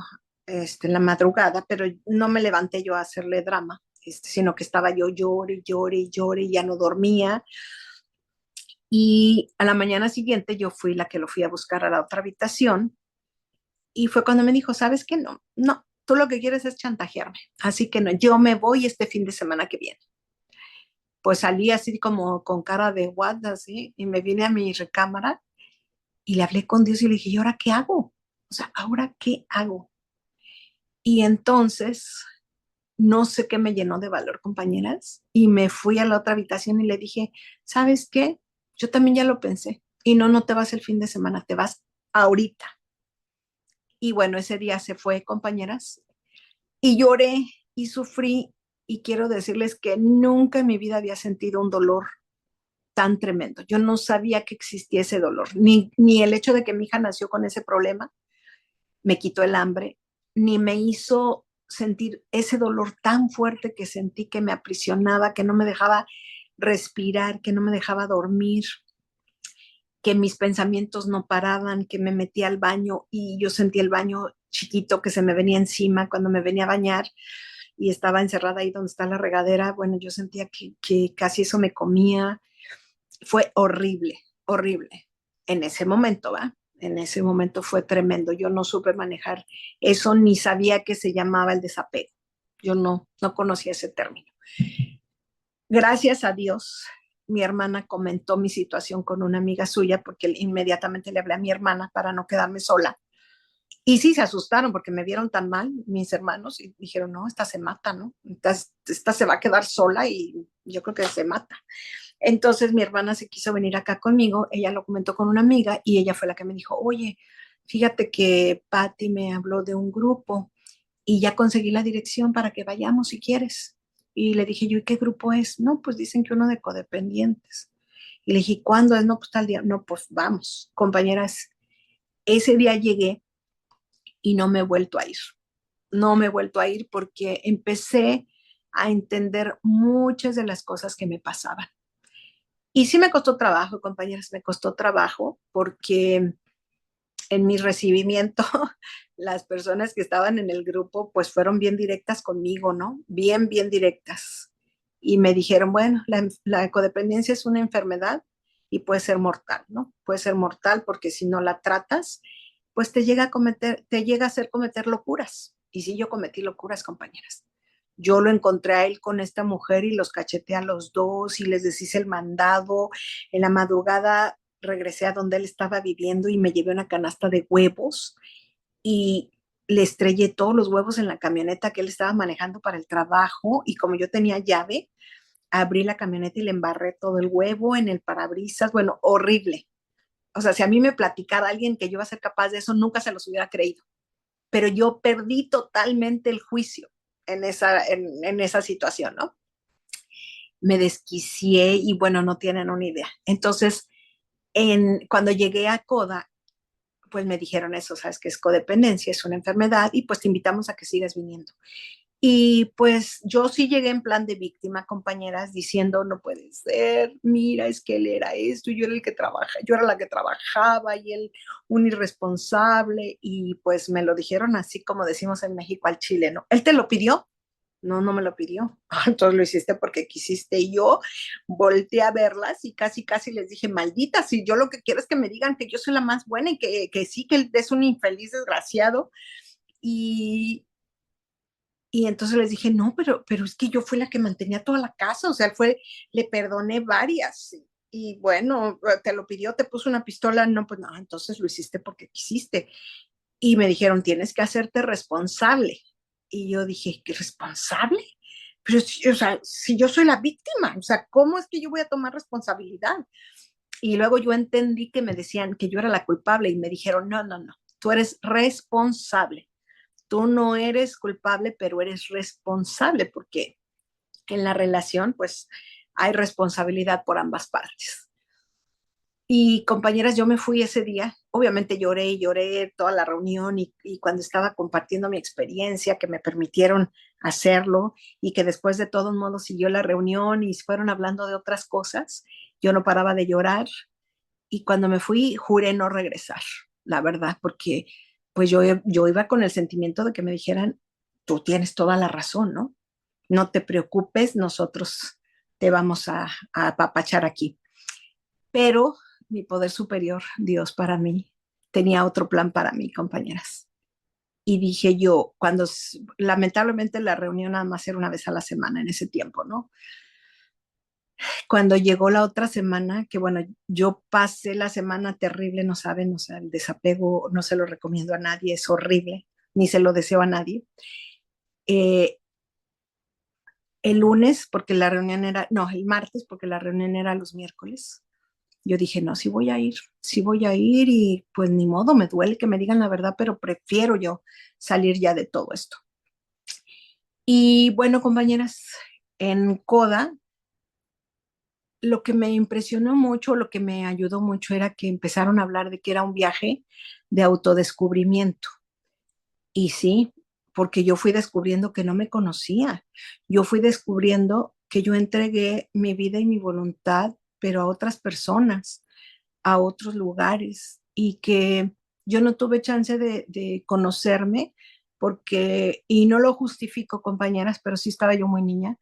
en la madrugada, pero no me levanté yo a hacerle drama, sino que estaba yo llore, llore, llore, y ya no dormía. Y a la mañana siguiente yo fui la que lo fui a buscar a la otra habitación y fue cuando me dijo, ¿sabes qué? No, no, tú lo que quieres es chantajearme, así que no, yo me voy este fin de semana que viene. Pues salí así como con cara de what, así, y me vine a mi recámara y le hablé con Dios y le dije, ¿y ahora qué hago? O sea, ¿ahora qué hago? Y entonces, no sé qué me llenó de valor, compañeras, y me fui a la otra habitación y le dije, ¿sabes qué? Yo también ya lo pensé. Y no, no te vas el fin de semana, te vas ahorita. Y bueno, ese día se fue, compañeras, y lloré y sufrí y quiero decirles que nunca en mi vida había sentido un dolor tan tremendo. Yo no sabía que existía ese dolor, ni el hecho de que mi hija nació con ese problema me quitó el hambre, ni me hizo sentir ese dolor tan fuerte que sentí que me aprisionaba, que no me dejaba respirar, que no me dejaba dormir, que mis pensamientos no paraban, que me metía al baño y yo sentía el baño chiquito que se me venía encima cuando me venía a bañar y estaba encerrada ahí donde está la regadera. Bueno, yo sentía que casi eso me comía. Fue horrible, horrible en ese momento, ¿va? En ese momento fue tremendo. Yo no supe manejar eso ni sabía que se llamaba el desapego. Yo no conocía ese término. Gracias a Dios mi hermana comentó mi situación con una amiga suya porque inmediatamente le hablé a mi hermana para no quedarme sola. Y sí, se asustaron porque me vieron tan mal mis hermanos y dijeron, no, esta se mata, ¿no? Esta se va a quedar sola y yo creo que se mata. Entonces mi hermana se quiso venir acá conmigo, ella lo comentó con una amiga y ella fue la que me dijo, oye, fíjate que Patty me habló de un grupo y ya conseguí la dirección para que vayamos si quieres. Y le dije yo, ¿y qué grupo es? No, pues dicen que uno de codependientes. Y le dije, ¿cuándo es? No, pues tal día. No, pues vamos, compañeras. Ese día llegué y no me he vuelto a ir. No me he vuelto a ir porque empecé a entender muchas de las cosas que me pasaban. Y sí me costó trabajo, compañeras, me costó trabajo porque en mi recibimiento las personas que estaban en el grupo pues fueron bien directas conmigo, ¿no? Bien, bien directas. Y me dijeron, bueno, la codependencia es una enfermedad y puede ser mortal, ¿no? Puede ser mortal porque si no la tratas, pues te llega a hacer cometer locuras. Y sí, yo cometí locuras, compañeras. Yo lo encontré a él con esta mujer y los cacheteé a los dos y les deshice el mandado. En la madrugada regresé a donde él estaba viviendo y me llevé una canasta de huevos y le estrellé todos los huevos en la camioneta que él estaba manejando para el trabajo y como yo tenía llave, abrí la camioneta y le embarré todo el huevo en el parabrisas. Bueno, horrible. O sea, si a mí me platicara alguien que yo iba a ser capaz de eso, nunca se los hubiera creído. Pero yo perdí totalmente el juicio en esa situación, ¿no? Me desquicié y bueno, no tienen una idea. Entonces, cuando llegué a CODA, pues me dijeron eso, sabes que es codependencia, es una enfermedad y pues te invitamos a que sigas viniendo. Y pues yo sí llegué en plan de víctima, compañeras, diciendo, no puede ser, mira, es que él era esto, yo era el que trabaja, yo era la que trabajaba y él un irresponsable y pues me lo dijeron así como decimos en México al chile, ¿no? ¿Él te lo pidió? No, no me lo pidió. Entonces lo hiciste porque quisiste. Y yo volteé a verlas y casi, casi les dije, maldita, si yo lo que quiero es que me digan que yo soy la más buena y que sí, que él es un infeliz desgraciado. Y, y entonces les dije, no, pero es que yo fui la que mantenía toda la casa. O sea, le perdoné varias. Y bueno, te lo pidió, te puso una pistola. No, pues no, entonces lo hiciste porque quisiste. Y me dijeron, tienes que hacerte responsable. Y yo dije, ¿qué responsable? Pero, o sea, si yo soy la víctima, o sea, ¿cómo es que yo voy a tomar responsabilidad? Y luego yo entendí que me decían que yo era la culpable y me dijeron, no, no, no, tú eres responsable. Tú no eres culpable, pero eres responsable porque en la relación, pues, hay responsabilidad por ambas partes. Y compañeras, yo me fui ese día, obviamente lloré y lloré toda la reunión y cuando estaba compartiendo mi experiencia, que me permitieron hacerlo y que después de todos modos siguió la reunión y fueron hablando de otras cosas, yo no paraba de llorar y cuando me fui juré no regresar, la verdad, porque pues yo iba con el sentimiento de que me dijeran, tú tienes toda la razón, ¿no? No te preocupes, nosotros te vamos a apapachar aquí. Pero mi poder superior, Dios para mí, tenía otro plan para mí, compañeras. Y dije yo, lamentablemente la reunión nada más era una vez a la semana en ese tiempo, ¿no? Cuando llegó la otra semana, que bueno, yo pasé la semana terrible, no saben, o sea, el desapego no se lo recomiendo a nadie, es horrible, ni se lo deseo a nadie. Eh, el lunes, porque la reunión era, no, el martes, porque la reunión era los miércoles, yo dije, no, sí voy a ir y pues ni modo, me duele que me digan la verdad, pero prefiero yo salir ya de todo esto. Y bueno, compañeras, en CODA, lo que me impresionó mucho, lo que me ayudó mucho era que empezaron a hablar de que era un viaje de autodescubrimiento. Y sí, porque yo fui descubriendo que no me conocía, yo fui descubriendo que yo entregué mi vida y mi voluntad, pero a otras personas a otros lugares y que yo no tuve chance de conocerme porque, y no lo justifico, compañeras, pero sí estaba yo muy niña,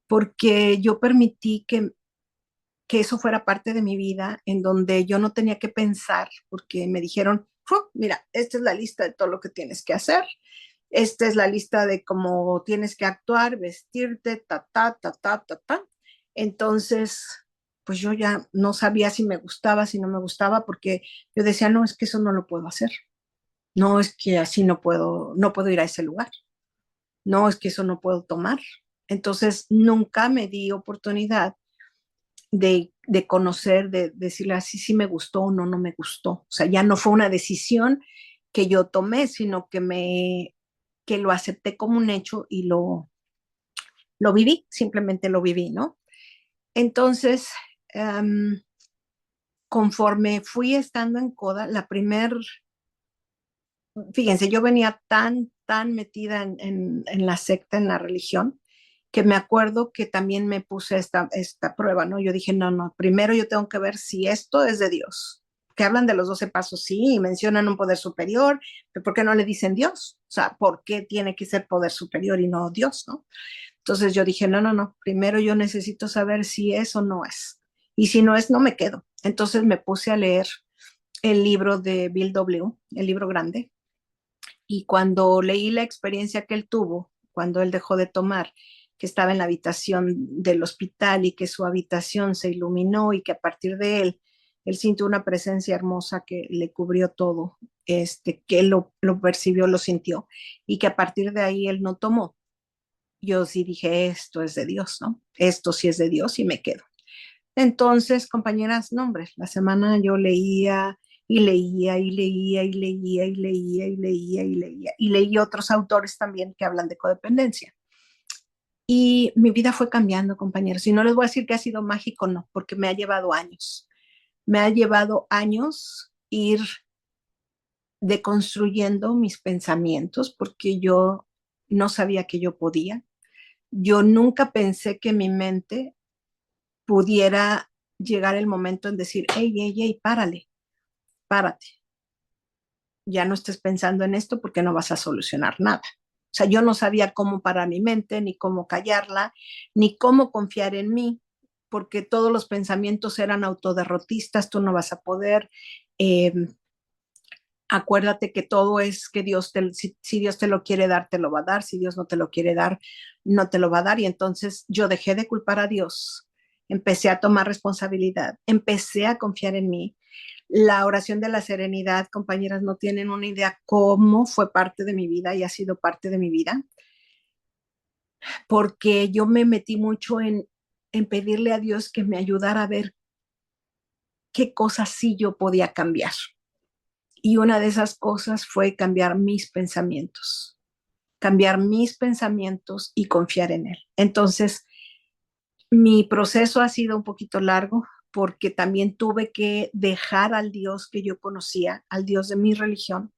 porque yo permití que eso fuera parte de mi vida, en donde yo no tenía que pensar, porque me dijeron, mira, esta es la lista de todo lo que tienes que hacer, esta es la lista de cómo tienes que actuar, vestirte, ta, ta, ta, ta, ta, ta. Entonces, pues yo ya no sabía si me gustaba, si no me gustaba, porque yo decía, no, es que eso no lo puedo hacer. No, es que así no puedo ir a ese lugar. No, es que eso no puedo tomar. Entonces, nunca me di oportunidad de conocer, de decirle así si me gustó o no, no me gustó. O sea, ya no fue una decisión que yo tomé, sino que lo acepté como un hecho y lo viví, simplemente lo viví, ¿no? Entonces, conforme fui estando en CODA, fíjense, yo venía tan metida en la secta, en la religión, que me acuerdo que también me puse esta prueba, ¿no? Yo dije, no, no, primero yo tengo que ver si esto es de Dios. Que hablan de los 12 pasos, sí, y mencionan un poder superior, pero ¿por qué no le dicen Dios? O sea, ¿por qué tiene que ser poder superior y no Dios, no? Entonces yo dije, no, no, no, primero yo necesito saber si es o no es. Y si no es, no me quedo. Entonces me puse a leer el libro de Bill W., el libro grande, y cuando leí la experiencia que él tuvo, cuando él dejó de tomar, que estaba en la habitación del hospital y que su habitación se iluminó y que a partir de él sintió una presencia hermosa que le cubrió todo, que él lo percibió, lo sintió, y que a partir de ahí él no tomó. Yo sí dije, esto es de Dios, ¿no? Esto sí es de Dios y me quedo. Entonces, compañeras, no, hombre, la semana yo leía y leía y leía y leía y leía y leía y leía y leí otros autores también que hablan de codependencia. Y mi vida fue cambiando, compañeros. Y no les voy a decir que ha sido mágico, no, porque me ha llevado años. Me ha llevado años ir deconstruyendo mis pensamientos porque yo no sabía que yo podía. Yo nunca pensé que mi mente pudiera llegar el momento en decir, hey, hey, hey, párale, párate, ya no estés pensando en esto porque no vas a solucionar nada. O sea, yo no sabía cómo parar mi mente, ni cómo callarla, ni cómo confiar en mí, porque todos los pensamientos eran autoderrotistas, tú no vas a poder, eh, acuérdate que todo es que si Dios te lo quiere dar, te lo va a dar, si Dios no te lo quiere dar, no te lo va a dar. Y entonces yo dejé de culpar a Dios, empecé a tomar responsabilidad, empecé a confiar en mí. La oración de la serenidad, compañeras, no tienen una idea cómo fue parte de mi vida y ha sido parte de mi vida, porque yo me metí mucho en pedirle a Dios que me ayudara a ver qué cosas sí yo podía cambiar. Y una de esas cosas fue cambiar mis pensamientos y confiar en Él. Entonces, mi proceso ha sido un poquito largo porque también tuve que dejar al Dios que yo conocía, al Dios de mi religión.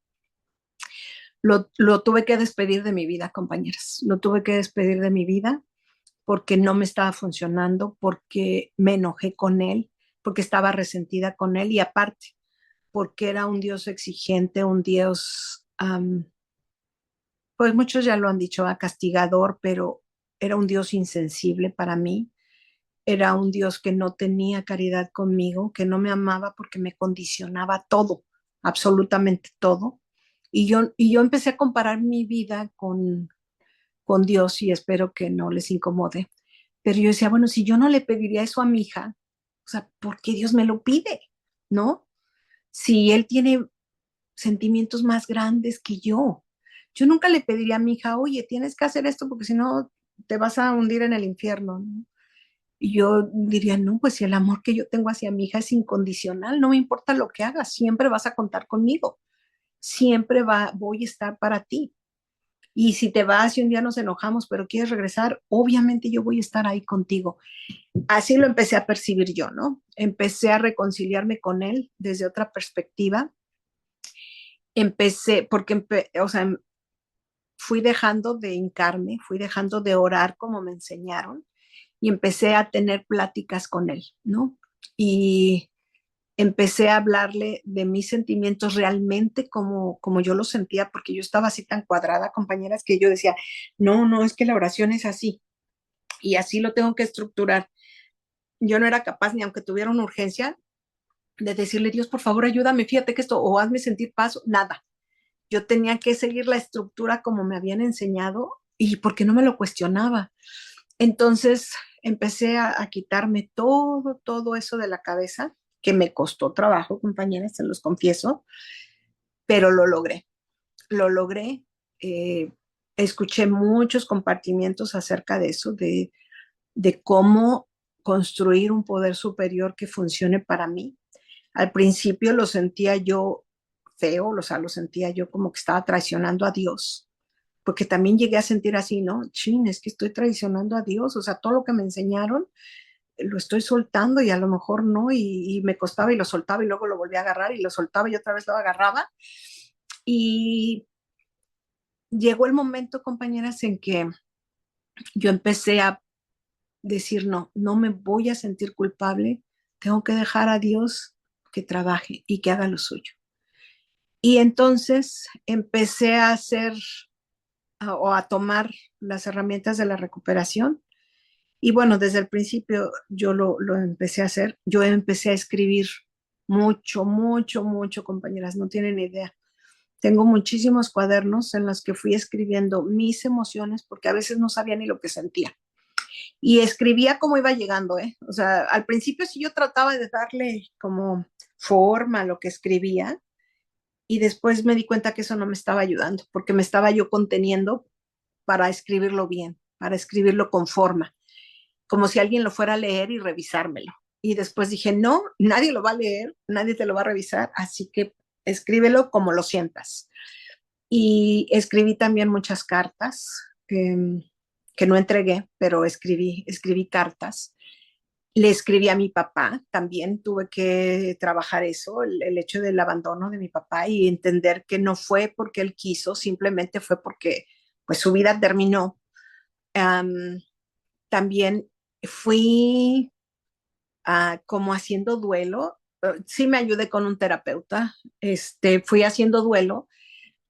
Lo tuve que despedir de mi vida, compañeras. Lo tuve que despedir de mi vida porque no me estaba funcionando, porque me enojé con Él, porque estaba resentida con Él y aparte, porque era un Dios exigente, un Dios, pues muchos ya lo han dicho, castigador, pero era un Dios insensible para mí, era un Dios que no tenía caridad conmigo, que no me amaba porque me condicionaba todo, absolutamente todo. Y yo empecé a comparar mi vida con Dios y espero que no les incomode. Pero yo decía, bueno, si yo no le pediría eso a mi hija, o sea, ¿por qué Dios me lo pide? ¿No? Si Él tiene sentimientos más grandes que yo. Yo nunca le pediría a mi hija, oye, tienes que hacer esto porque si no te vas a hundir en el infierno, ¿no? Y yo diría, no, pues si el amor que yo tengo hacia mi hija es incondicional, no me importa lo que hagas, siempre vas a contar conmigo, voy a estar para ti. Y si te vas y un día nos enojamos, pero quieres regresar, obviamente yo voy a estar ahí contigo. Así lo empecé a percibir yo, ¿no? Empecé a reconciliarme con él desde otra perspectiva. O sea, fui dejando de hincarme, fui dejando de orar como me enseñaron y empecé a tener pláticas con él, ¿no? Y empecé a hablarle de mis sentimientos realmente como yo los sentía, porque yo estaba así tan cuadrada, compañeras, que yo decía, no, no, es que la oración es así y así lo tengo que estructurar. Yo no era capaz, ni aunque tuviera una urgencia, de decirle, Dios, por favor, ayúdame, fíjate que esto, o hazme sentir paz, nada. Yo tenía que seguir la estructura como me habían enseñado y porque no me lo cuestionaba. Entonces empecé a quitarme todo eso de la cabeza, que me costó trabajo, compañeras, se los confieso, pero lo logré. eh, Escuché muchos compartimientos acerca de eso, de cómo construir un poder superior que funcione para mí. Al principio lo sentía yo feo, o sea, lo sentía yo como que estaba traicionando a Dios, porque también llegué a sentir así, ¿no? Chin, es que estoy traicionando a Dios, o sea, todo lo que me enseñaron lo estoy soltando y a lo mejor no, y me costaba y lo soltaba y luego lo volví a agarrar y lo soltaba y otra vez lo agarraba. Y llegó el momento, compañeras, en que yo empecé a decir, no, no me voy a sentir culpable, tengo que dejar a Dios que trabaje y que haga lo suyo. Y entonces empecé a hacer o a tomar las herramientas de la recuperación. Y bueno, desde el principio yo lo empecé a hacer. Yo empecé a escribir mucho, compañeras, no tienen idea. Tengo muchísimos cuadernos en los que fui escribiendo mis emociones porque a veces no sabía ni lo que sentía. Y escribía como iba llegando, ¿eh? O sea, al principio sí yo trataba de darle como forma a lo que escribía y después me di cuenta que eso no me estaba ayudando porque me estaba yo conteniendo para escribirlo bien, para escribirlo con forma, como si alguien lo fuera a leer y revisármelo. Y después dije, no, nadie lo va a leer, nadie te lo va a revisar, así que escríbelo como lo sientas. Y escribí también muchas cartas que no entregué, pero escribí cartas. Le escribí a mi papá, también tuve que trabajar eso, el hecho del abandono de mi papá y entender que no fue porque él quiso, simplemente fue porque pues su vida terminó. Um, También fui como haciendo duelo, sí me ayudé con un terapeuta, fui haciendo duelo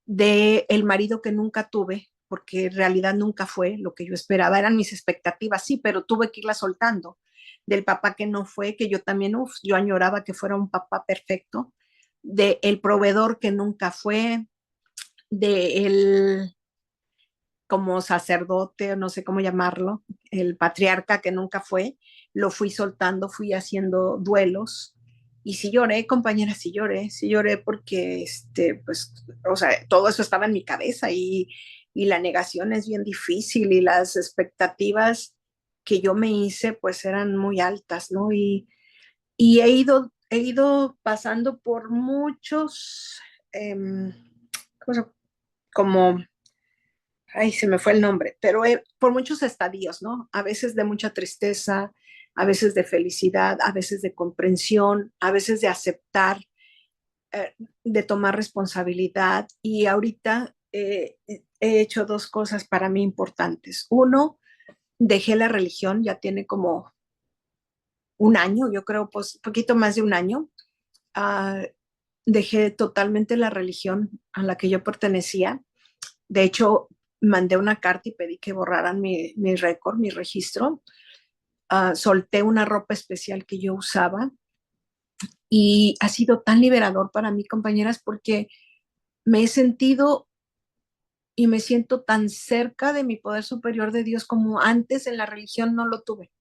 de el marido que nunca tuve, porque en realidad nunca fue lo que yo esperaba, eran mis expectativas, sí, pero tuve que irla soltando, del papá que no fue, que yo también, yo añoraba que fuera un papá perfecto, de el proveedor que nunca fue, de el como sacerdote, o no sé cómo llamarlo, el patriarca que nunca fue, lo fui soltando, fui haciendo duelos. Y sí lloré, compañera, sí lloré porque, pues, o sea, todo eso estaba en mi cabeza y la negación es bien difícil y las expectativas que yo me hice, pues, eran muy altas, ¿no? Y he ido pasando por muchos, como ay, se me fue el nombre, pero por muchos estadios, ¿no? A veces de mucha tristeza, a veces de felicidad, a veces de comprensión, a veces de aceptar, eh, de tomar responsabilidad. Y ahorita he hecho dos cosas para mí importantes. Uno, dejé la religión, ya tiene como un año, yo creo, pues poquito más de un año. Uh, Dejé totalmente la religión a la que yo pertenecía. De hecho, mandé una carta y pedí que borraran mi récord, mi registro. Solté una ropa especial que yo usaba y ha sido tan liberador para mí, compañeras, porque me he sentido y me siento tan cerca de mi poder superior de Dios como antes en la religión no lo tuve.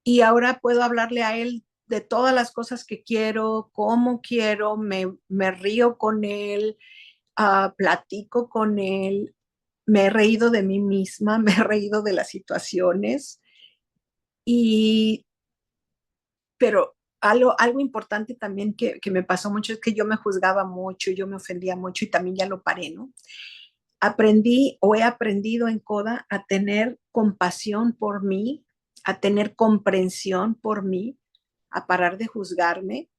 Y ahora puedo hablarle a Él de todas las cosas que quiero, cómo quiero, me río con Él, platico con Él, me he reído de mí misma, me he reído de las situaciones y, pero algo importante también que me pasó mucho es que yo me juzgaba mucho, yo me ofendía mucho y también ya lo paré, ¿no? Aprendí o he aprendido en Coda a tener compasión por mí, a tener comprensión por mí, a parar de juzgarme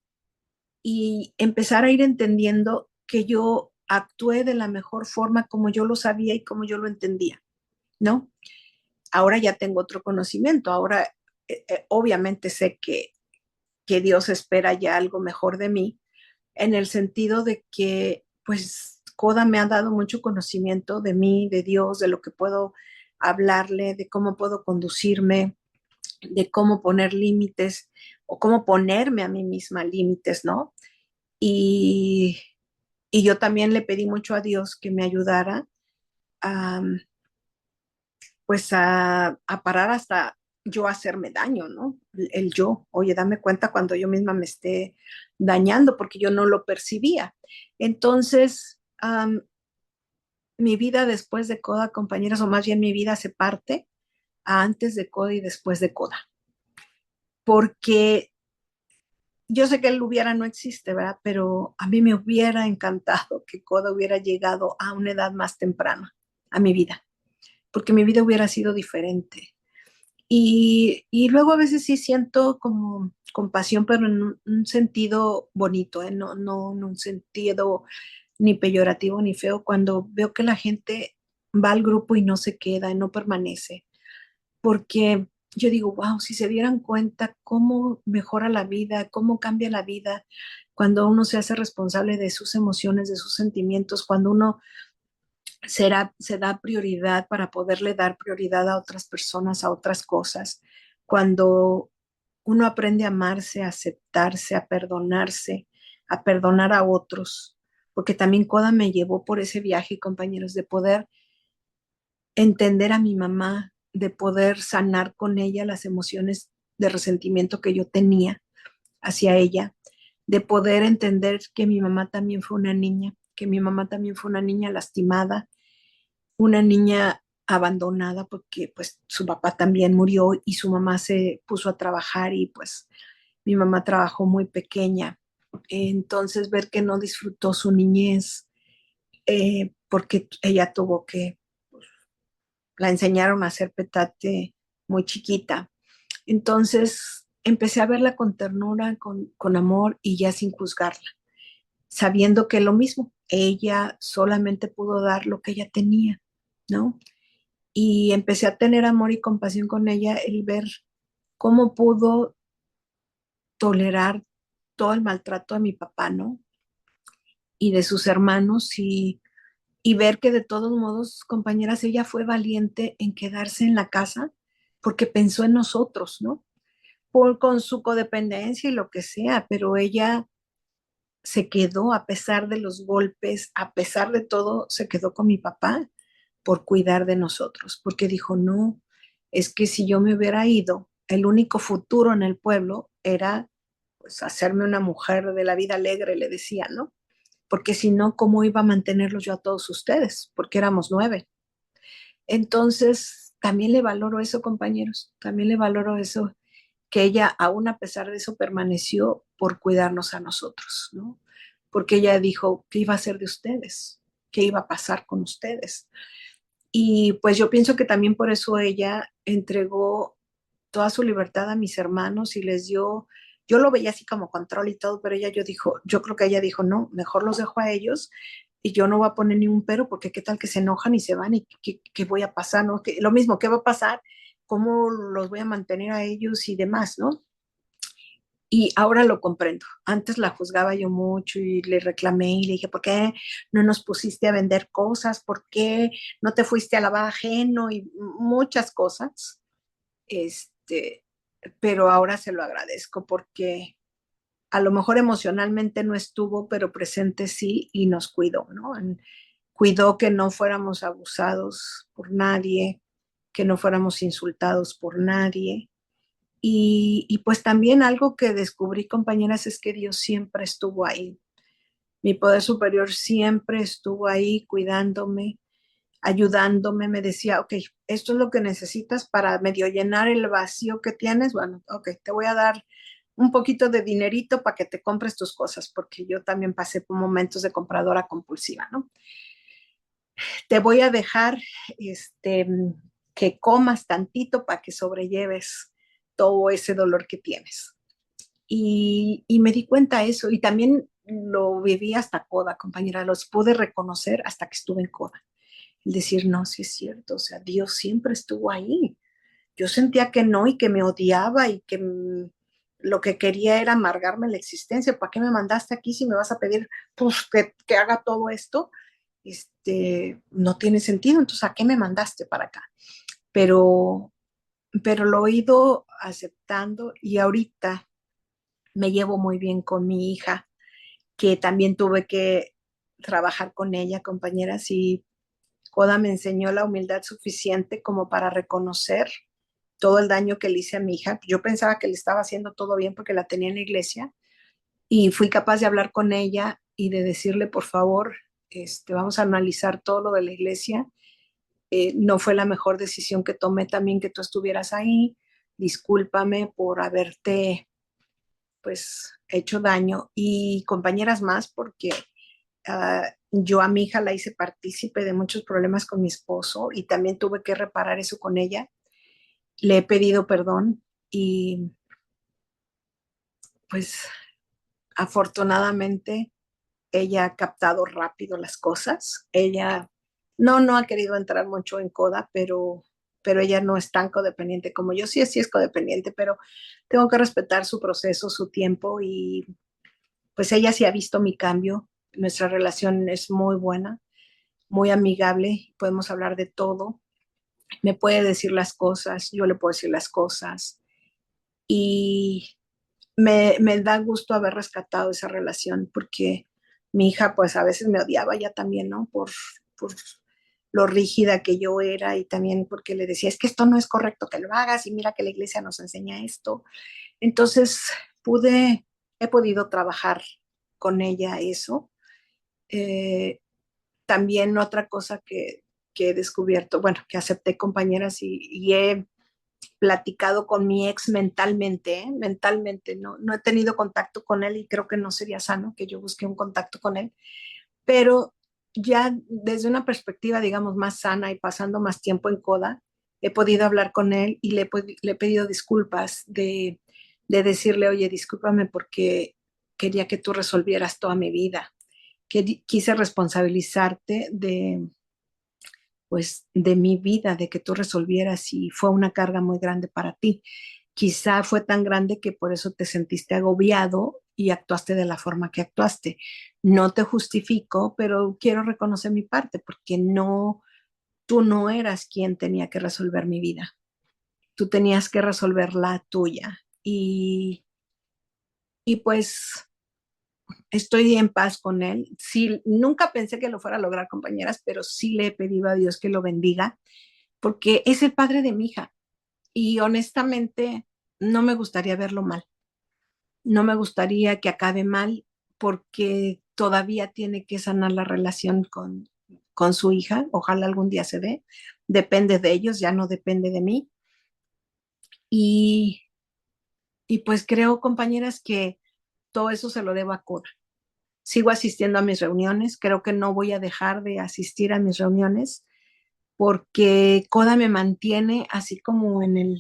y empezar a ir entendiendo que yo actué de la mejor forma como yo lo sabía y como yo lo entendía, ¿no? Ahora ya tengo otro conocimiento, ahora obviamente sé que Dios espera ya algo mejor de mí, en el sentido de que, pues, Coda me ha dado mucho conocimiento de mí, de Dios, de lo que puedo hablarle, de cómo puedo conducirme, de cómo poner límites o cómo ponerme a mí misma límites, ¿no? Y, y yo también le pedí mucho a Dios que me ayudara a, pues a parar hasta yo hacerme daño, ¿no? El yo, oye, dame cuenta cuando yo misma me esté dañando porque yo no lo percibía. Entonces, mi vida después de Coda, compañeras, o más bien mi vida se parte a antes de Coda y después de Coda, porque yo sé que el hubiera no existe, ¿verdad? Pero a mí me hubiera encantado que Coda hubiera llegado a una edad más temprana a mi vida, porque mi vida hubiera sido diferente. Y luego a veces sí siento como compasión, pero en un sentido bonito, ¿eh? No en un sentido ni peyorativo ni feo, cuando veo que la gente va al grupo y no se queda, no permanece, porque yo digo, wow, si se dieran cuenta cómo mejora la vida, cómo cambia la vida cuando uno se hace responsable de sus emociones, de sus sentimientos, cuando uno se da prioridad para poderle dar prioridad a otras personas, a otras cosas, cuando uno aprende a amarse, a aceptarse, a perdonar a otros, porque también Coda me llevó por ese viaje, compañeros, de poder entender a mi mamá, de poder sanar con ella las emociones de resentimiento que yo tenía hacia ella, de poder entender que mi mamá también fue una niña, que mi mamá también fue una niña lastimada, una niña abandonada porque pues su papá también murió y su mamá se puso a trabajar y pues mi mamá trabajó muy pequeña. Entonces ver que no disfrutó su niñez porque ella tuvo que, la enseñaron a hacer petate muy chiquita. Entonces empecé a verla con ternura, con amor y ya sin juzgarla, sabiendo que lo mismo, ella solamente pudo dar lo que ella tenía, ¿no? Y empecé a tener amor y compasión con ella, el ver cómo pudo tolerar todo el maltrato de mi papá, ¿no? Y de sus hermanos y ver que de todos modos, compañeras, ella fue valiente en quedarse en la casa porque pensó en nosotros, ¿no? Con su codependencia y lo que sea, pero ella se quedó a pesar de los golpes, a pesar de todo, se quedó con mi papá por cuidar de nosotros, porque dijo, no, es que si yo me hubiera ido, el único futuro en el pueblo era pues hacerme una mujer de la vida alegre, le decía, ¿no? Porque si no, ¿cómo iba a mantenerlos yo a todos ustedes? Porque éramos 9. Entonces, también le valoro eso, compañeros, también le valoro eso, que ella, aún a pesar de eso, permaneció por cuidarnos a nosotros, ¿no? Porque ella dijo, ¿qué iba a hacer de ustedes? ¿Qué iba a pasar con ustedes? Y pues yo pienso que también por eso ella entregó toda su libertad a mis hermanos y les dio, yo lo veía así como control y todo, pero yo creo que ella dijo, no, mejor los dejo a ellos y yo no voy a poner ni un pero porque qué tal que se enojan y se van y qué voy a pasar, ¿no? Lo mismo, ¿qué va a pasar? ¿Cómo los voy a mantener a ellos y demás, ¿no? Y ahora lo comprendo. Antes la juzgaba yo mucho y le reclamé y le dije, ¿por qué no nos pusiste a vender cosas? ¿Por qué no te fuiste a lavar ajeno? Y muchas cosas. Este, pero ahora se lo agradezco porque a lo mejor emocionalmente no estuvo, pero presente sí y nos cuidó, ¿no? Cuidó que no fuéramos abusados por nadie, que no fuéramos insultados por nadie y pues también algo que descubrí, compañeras, es que Dios siempre estuvo ahí. Mi poder superior siempre estuvo ahí cuidándome, ayudándome. Me decía, ok, esto es lo que necesitas para medio llenar el vacío que tienes. Bueno, ok, te voy a dar un poquito de dinerito para que te compres tus cosas, porque yo también pasé por momentos de compradora compulsiva, ¿no? Te voy a dejar que comas tantito para que sobrelleves todo ese dolor que tienes. Y me di cuenta de eso y también lo viví hasta Coda, compañera, los pude reconocer hasta que estuve en Coda. El decir, no, sí es cierto, o sea, Dios siempre estuvo ahí. Yo sentía que no y que me odiaba y que lo que quería era amargarme la existencia. ¿Para qué me mandaste aquí si me vas a pedir pues, que haga todo esto? No tiene sentido, entonces ¿a qué me mandaste para acá? Pero, pero lo he ido aceptando y ahorita me llevo muy bien con mi hija, que también tuve que trabajar con ella, compañeras, y Coda me enseñó la humildad suficiente como para reconocer todo el daño que le hice a mi hija. Yo pensaba que le estaba haciendo todo bien porque la tenía en la iglesia y fui capaz de hablar con ella y de decirle, por favor, vamos a analizar todo lo de la iglesia. No fue la mejor decisión que tomé también que tú estuvieras ahí. Discúlpame por haberte pues hecho daño y compañeras más porque yo a mi hija la hice partícipe de muchos problemas con mi esposo y también tuve que reparar eso con ella. Le he pedido perdón y pues afortunadamente ella ha captado rápido las cosas. Ella no ha querido entrar mucho en coda, pero ella no es tan codependiente como yo. Sí, sí es codependiente, pero tengo que respetar su proceso, su tiempo y pues ella sí ha visto mi cambio. Nuestra relación es muy buena, muy amigable, podemos hablar de todo. Me puede decir las cosas, yo le puedo decir las cosas y me da gusto haber rescatado esa relación porque mi hija pues a veces me odiaba ya también, ¿no? Por lo rígida que yo era y también porque le decía, es que esto no es correcto que lo hagas y mira que la iglesia nos enseña esto. Entonces he podido trabajar con ella eso. Eh, También otra cosa que he descubierto, bueno, que acepté compañeras y he platicado con mi ex mentalmente, ¿eh? Mentalmente, no he tenido contacto con él y creo que no sería sano que yo busque un contacto con él, pero ya desde una perspectiva, digamos, más sana y pasando más tiempo en CODA, he podido hablar con él y le he pedido disculpas de decirle, oye, discúlpame porque quería que tú resolvieras toda mi vida, que quise responsabilizarte pues de mi vida, de que tú resolvieras y fue una carga muy grande para ti. Quizá fue tan grande que por eso te sentiste agobiado y actuaste de la forma que actuaste. No te justifico, pero quiero reconocer mi parte porque tú no eras quien tenía que resolver mi vida. Tú tenías que resolver la tuya. Y pues estoy en paz con él. Sí, nunca pensé que lo fuera a lograr, compañeras, pero sí le he pedido a Dios que lo bendiga porque es el padre de mi hija y honestamente no me gustaría verlo mal, no me gustaría que acabe mal porque todavía tiene que sanar la relación con su hija, ojalá algún día se dé, depende de ellos, ya no depende de mí y, y pues creo, compañeras, que todo eso se lo debo a Coda. Sigo asistiendo a mis reuniones, creo que no voy a dejar de asistir a mis reuniones porque Coda me mantiene así como en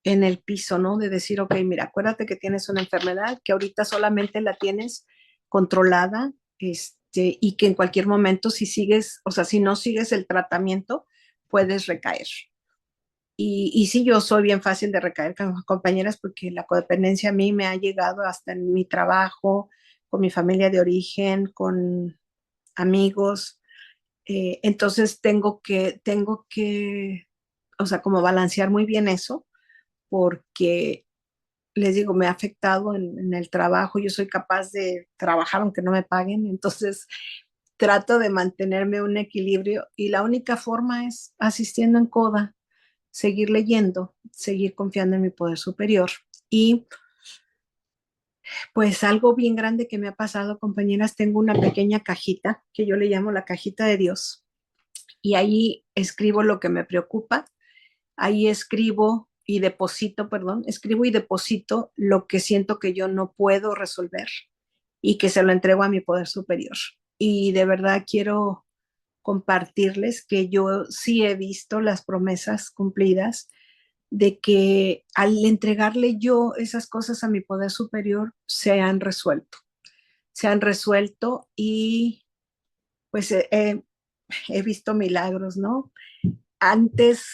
el piso, ¿no? De decir, ok, mira, acuérdate que tienes una enfermedad, que ahorita solamente la tienes controlada, y que en cualquier momento si sigues, o sea, si no sigues el tratamiento, puedes recaer. Y sí, yo soy bien fácil de recaer con compañeras porque la codependencia a mí me ha llegado hasta en mi trabajo, con mi familia de origen, con amigos. Entonces o sea, como balancear muy bien eso, porque les digo, me ha afectado en el trabajo, yo soy capaz de trabajar aunque no me paguen, entonces trato de mantenerme un equilibrio y la única forma es asistiendo en CODA, seguir leyendo, seguir confiando en mi poder superior. Y pues algo bien grande que me ha pasado, compañeras, tengo una pequeña cajita que yo le llamo la cajita de Dios y ahí escribo lo que me preocupa, ahí escribo y deposito lo que siento que yo no puedo resolver y que se lo entrego a mi poder superior. Y de verdad quiero compartirles que yo sí he visto las promesas cumplidas de que al entregarle yo esas cosas a mi poder superior se han resuelto y pues he visto milagros, ¿no? Antes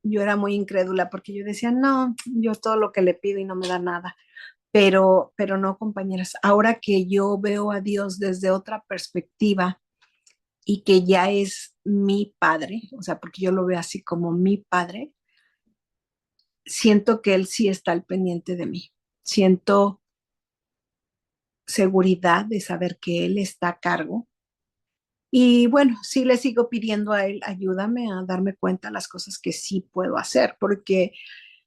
yo era muy incrédula porque yo decía, no, yo todo lo que le pido y no me da nada. Pero no, compañeras, ahora que yo veo a Dios desde otra perspectiva y que ya es mi padre, o sea, porque yo lo veo así como mi padre, siento que Él sí está al pendiente de mí. Siento seguridad de saber que Él está a cargo Y bueno, sí le sigo pidiendo a él, ayúdame a darme cuenta de las cosas que sí puedo hacer, porque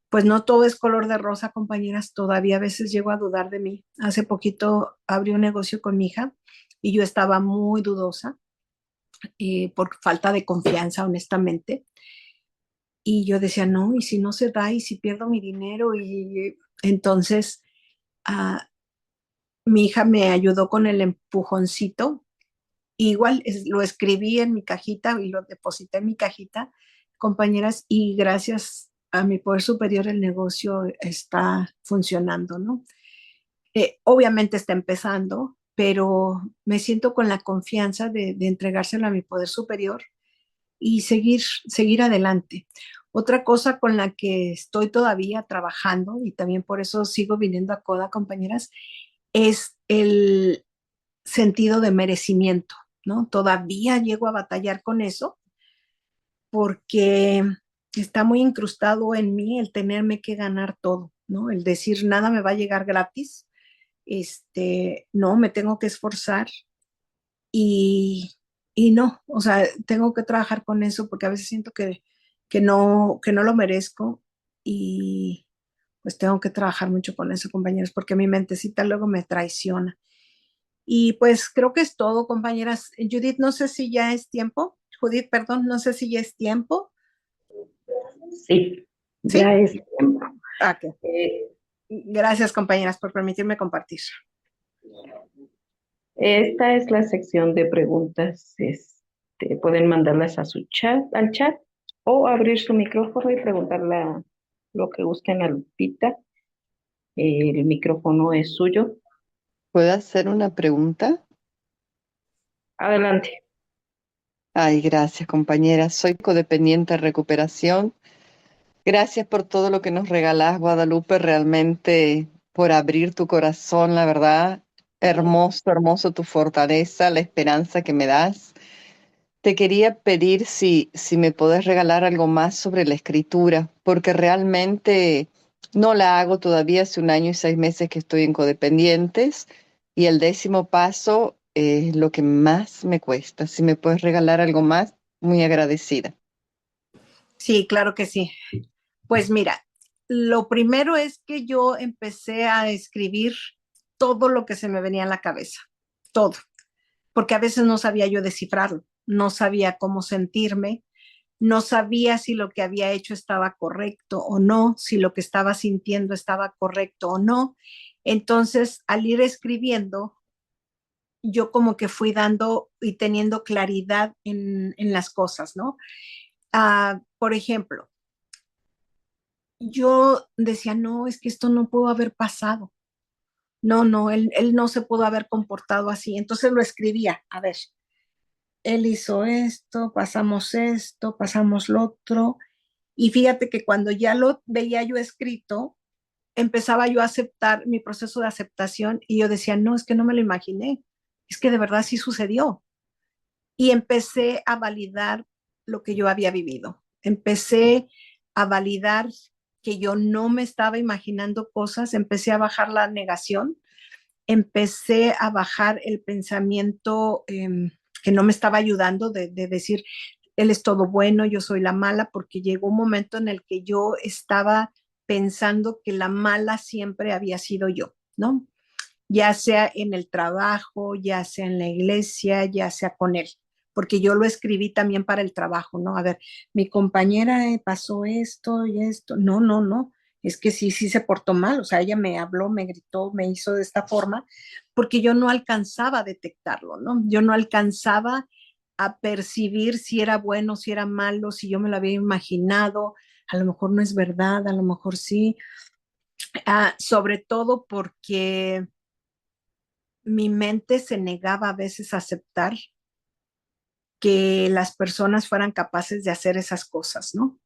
pues no todo es color de rosa, compañeras, todavía a veces llego a dudar de mí. Hace poquito abrí un negocio con mi hija y yo estaba muy dudosa por falta de confianza, honestamente. Y yo decía, no, y si no se da, y si pierdo mi dinero, y entonces ah, mi hija me ayudó con el empujoncito. Igual lo escribí en mi cajita y lo deposité en mi cajita, compañeras, y gracias a mi poder superior el negocio está funcionando, ¿no? Obviamente está empezando, pero me siento con la confianza de entregárselo a mi poder superior y seguir adelante. Otra cosa con la que estoy todavía trabajando y también por eso sigo viniendo a CODA, compañeras, es el sentido de merecimiento, ¿no? Todavía llego a batallar con eso porque está muy incrustado en mí el tenerme que ganar todo, ¿no? El decir nada me va a llegar gratis, no, me tengo que esforzar y, y no, o sea, tengo que trabajar con eso porque a veces siento que no lo merezco y pues tengo que trabajar mucho con eso, compañeros, porque mi mentecita luego me traiciona. Y pues creo que es todo, compañeras. Judith, no sé si ya es tiempo. Judith, perdón, no sé si ya es tiempo. Sí, ya ¿Sí? es tiempo. Ok. Eh, Gracias, compañeras, por permitirme compartir. Esta es la sección de preguntas. Pueden mandarlas a su chat, al chat, o abrir su micrófono y preguntarle lo que gusten a Lupita. El micrófono es suyo. ¿Puedo hacer una pregunta? Adelante. Ay, gracias, compañera. Soy codependiente de recuperación. Gracias por todo lo que nos regalás, Guadalupe, realmente por abrir tu corazón, la verdad. Hermoso, hermoso tu fortaleza, la esperanza que me das. Te quería pedir si me podés regalar algo más sobre la escritura, porque realmente no la hago todavía, hace 1 año y 6 meses que estoy en codependientes y el 10.º paso es lo que más me cuesta. Si me puedes regalar algo más, muy agradecida. Sí, claro que sí. Pues mira, lo primero es que yo empecé a escribir todo lo que se me venía en la cabeza, todo, porque a veces no sabía yo descifrarlo, no sabía cómo sentirme, no sabía si lo que había hecho estaba correcto o no, si lo que estaba sintiendo estaba correcto o no. Entonces, al ir escribiendo, yo como que fui dando y teniendo claridad en las cosas, ¿no? Por ejemplo, yo decía, no, es que esto no pudo haber pasado. No, no, él no se pudo haber comportado así. Entonces lo escribía, a ver, él hizo esto, pasamos lo otro. Y fíjate que cuando ya lo veía yo escrito, empezaba yo a aceptar mi proceso de aceptación y yo decía, no, es que no me lo imaginé, es que de verdad sí sucedió. Y empecé a validar lo que yo había vivido. Empecé a validar que yo no me estaba imaginando cosas, empecé a bajar la negación, empecé a bajar el pensamiento que no me estaba ayudando de decir, él es todo bueno, yo soy la mala, porque llegó un momento en el que yo estaba pensando que la mala siempre había sido yo, ¿no? Ya sea en el trabajo, ya sea en la iglesia, ya sea con él, porque yo lo escribí también para el trabajo, ¿no? A ver, mi compañera pasó esto y esto, no, no, no, es que sí, sí se portó mal, o sea, ella me habló, me gritó, me hizo de esta forma, porque yo no alcanzaba a detectarlo, ¿no? Yo no alcanzaba a percibir si era bueno, si era malo, si yo me lo había imaginado, a lo mejor no es verdad, a lo mejor sí, sobre todo porque mi mente se negaba a veces a aceptar que las personas fueran capaces de hacer esas cosas, ¿no?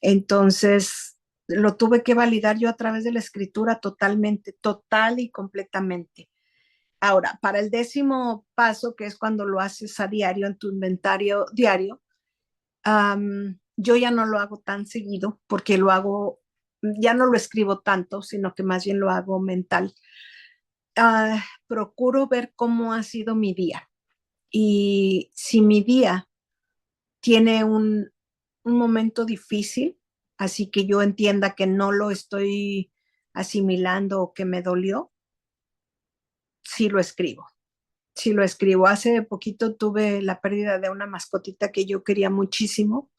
Entonces, lo tuve que validar yo a través de la escritura totalmente, total y completamente. Ahora, para el 10.º paso, que es cuando lo haces a diario en tu inventario diario, yo ya no lo hago tan seguido porque lo hago, ya no lo escribo tanto, sino que más bien lo hago mental. Procuro ver cómo ha sido mi día Y si mi día tiene un momento difícil, así que yo entienda que no lo estoy asimilando o que me dolió, sí lo escribo. Sí lo escribo. Hace poquito tuve la pérdida de una mascotita que yo quería muchísimo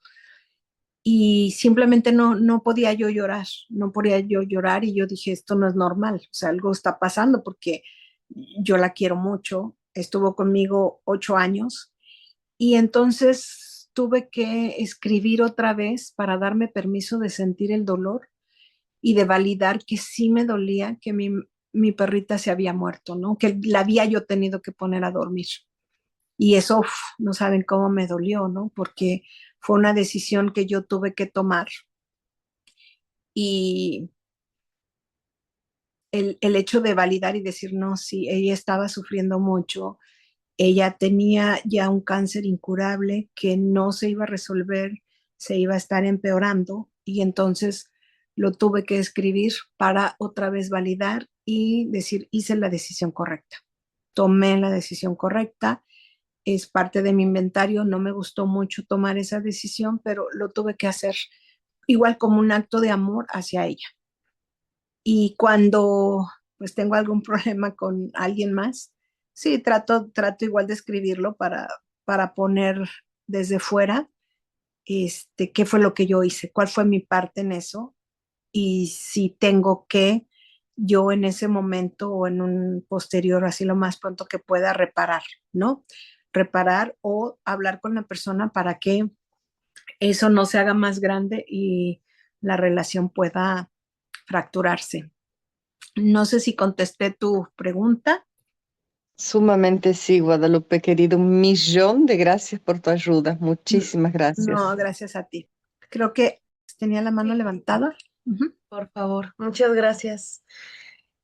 y simplemente no podía yo llorar, no podía yo llorar y yo dije, esto no es normal, o sea, algo está pasando porque yo la quiero mucho, estuvo conmigo 8 años y entonces tuve que escribir otra vez para darme permiso de sentir el dolor y de validar que sí me dolía que mi perrita se había muerto, ¿no? Que la había yo tenido que poner a dormir. Y eso, uf, no saben cómo me dolió, ¿no? Porque fue una decisión que yo tuve que tomar. Y el hecho de validar y decir, no, sí, ella estaba sufriendo mucho, ella tenía ya un cáncer incurable que no se iba a resolver, se iba a estar empeorando y entonces lo tuve que escribir para otra vez validar y decir, hice la decisión correcta, tomé la decisión correcta, es parte de mi inventario, no me gustó mucho tomar esa decisión, pero lo tuve que hacer igual como un acto de amor hacia ella. Y cuando pues tengo algún problema con alguien más, sí, trato igual de escribirlo para poner desde fuera qué fue lo que yo hice, cuál fue mi parte en eso y si tengo que yo en ese momento o en un posterior, así lo más pronto que pueda, reparar, ¿no? Reparar o hablar con la persona para que eso no se haga más grande y la relación pueda fracturarse. No sé si contesté tu pregunta. Sumamente sí, Guadalupe, querido. Un millón de gracias por tu ayuda. Muchísimas No, gracias. gracias a ti. Creo que tenía la mano levantada. Ujú. Por favor, muchas gracias.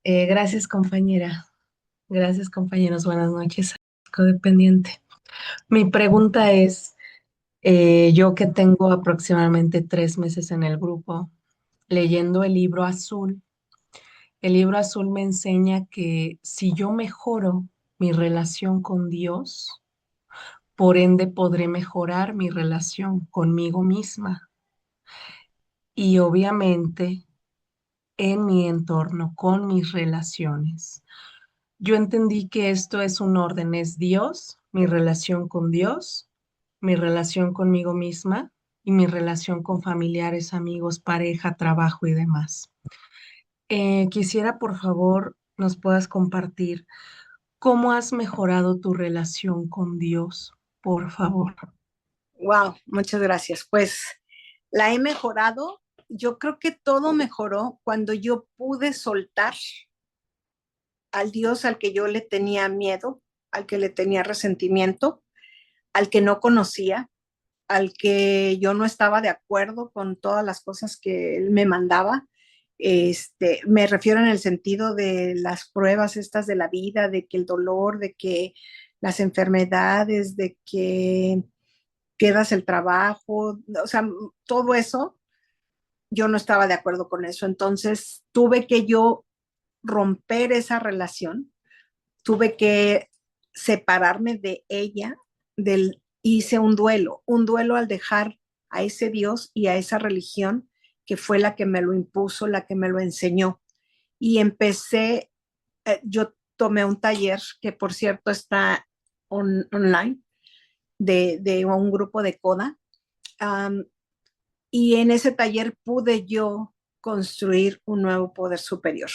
Gracias, compañera. Gracias, compañeros. Buenas noches, codependiente. Mi pregunta es, yo que tengo aproximadamente 3 meses en el grupo, leyendo el libro azul me enseña que si yo mejoro mi relación con Dios, por ende podré mejorar mi relación conmigo misma y obviamente en mi entorno, con mis relaciones. Yo entendí que esto es un orden, es Dios, mi relación con Dios, mi relación conmigo misma y mi relación con familiares, amigos, pareja, trabajo y demás. Quisiera, por favor, nos puedas compartir cómo has mejorado tu relación con Dios, por favor. Wow, muchas gracias. Pues la he mejorado. Yo creo que todo mejoró cuando yo pude soltar al Dios al que yo le tenía miedo, al que le tenía resentimiento, al que no conocía, al que yo no estaba de acuerdo con todas las cosas que él me mandaba. Me refiero en el sentido de las pruebas estas de la vida, de que el dolor, de que las enfermedades, de que pierdas el trabajo, o sea, todo eso, yo no estaba de acuerdo con eso. Entonces tuve que yo romper esa relación, tuve que separarme de ella, hice un duelo al dejar a ese Dios y a esa religión que fue la que me lo impuso, la que me lo enseñó. Y empecé, yo tomé un taller que por cierto está online de un grupo de CODA. Um, y en ese taller pude yo construir un nuevo poder superior,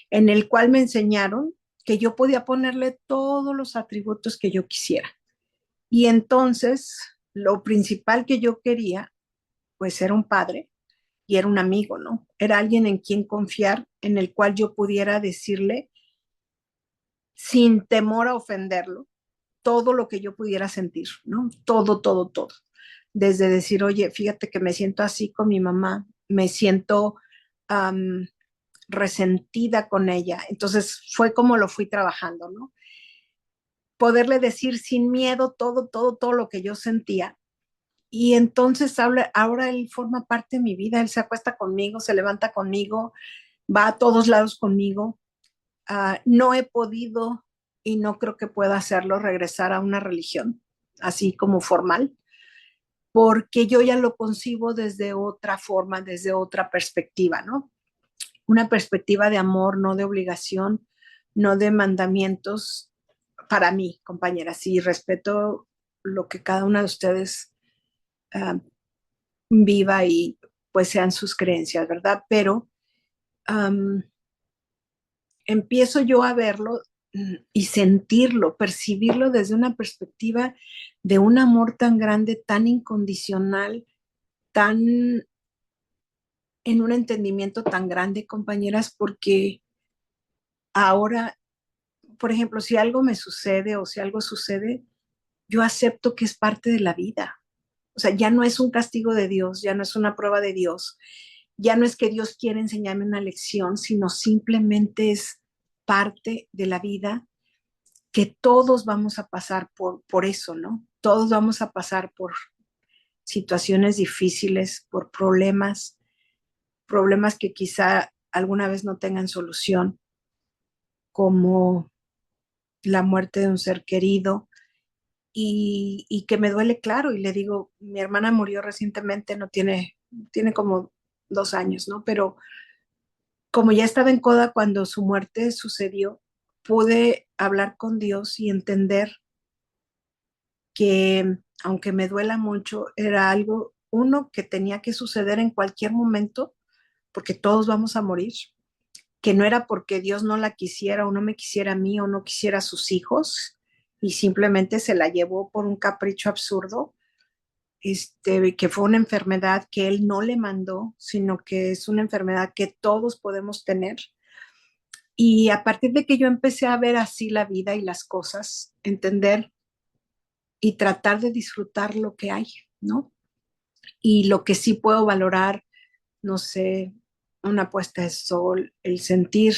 en el cual me enseñaron que yo podía ponerle todos los atributos que yo quisiera. Y entonces, lo principal que yo quería, pues era un padre y era un amigo, ¿no? Era alguien en quien confiar, en el cual yo pudiera decirle, sin temor a ofenderlo, todo lo que yo pudiera sentir, ¿no? Todo, todo, todo. Desde decir, oye, fíjate que me siento así con mi mamá, me siento um, resentida con ella. Entonces fue como lo fui trabajando, ¿no? Poderle decir sin miedo todo, todo, todo lo que yo sentía. Y entonces ahora él forma parte de mi vida, él se acuesta conmigo, se levanta conmigo, va a todos lados conmigo. No he podido y no creo que pueda hacerlo regresar a una religión, así como formal, porque yo ya lo concibo desde otra forma, desde otra perspectiva, ¿no? Una perspectiva de amor, no de obligación, no de mandamientos para mí, compañeras, y respeto lo que cada una de ustedes viva y pues sean sus creencias, ¿verdad? Pero empiezo yo a verlo y sentirlo, percibirlo desde una perspectiva de un amor tan grande, tan incondicional, tan en un entendimiento tan grande, compañeras, porque ahora, por ejemplo, si algo me sucede o si algo sucede, yo acepto que es parte de la vida. O sea, ya no es un castigo de Dios, ya no es una prueba de Dios, ya no es que Dios quiere enseñarme una lección, sino simplemente es parte de la vida, que todos vamos a pasar por eso, ¿no? Todos vamos a pasar por situaciones difíciles, por problemas que quizá alguna vez no tengan solución, como la muerte de un ser querido, y que me duele, claro, y le digo, mi hermana murió recientemente, no tiene como 2 años, ¿no? Pero como ya estaba en coda cuando su muerte sucedió, pude hablar con Dios y entender que, aunque me duela mucho, era algo, uno, que tenía que suceder en cualquier momento, porque todos vamos a morir, que no era porque Dios no la quisiera o no me quisiera a mí o no quisiera a sus hijos y simplemente se la llevó por un capricho absurdo, que fue una enfermedad que Él no le mandó, sino que es una enfermedad que todos podemos tener. Y a partir de que yo empecé a ver así la vida y las cosas, entender y tratar de disfrutar lo que hay, ¿no? Y lo que sí puedo valorar, no sé, una puesta de sol, el sentir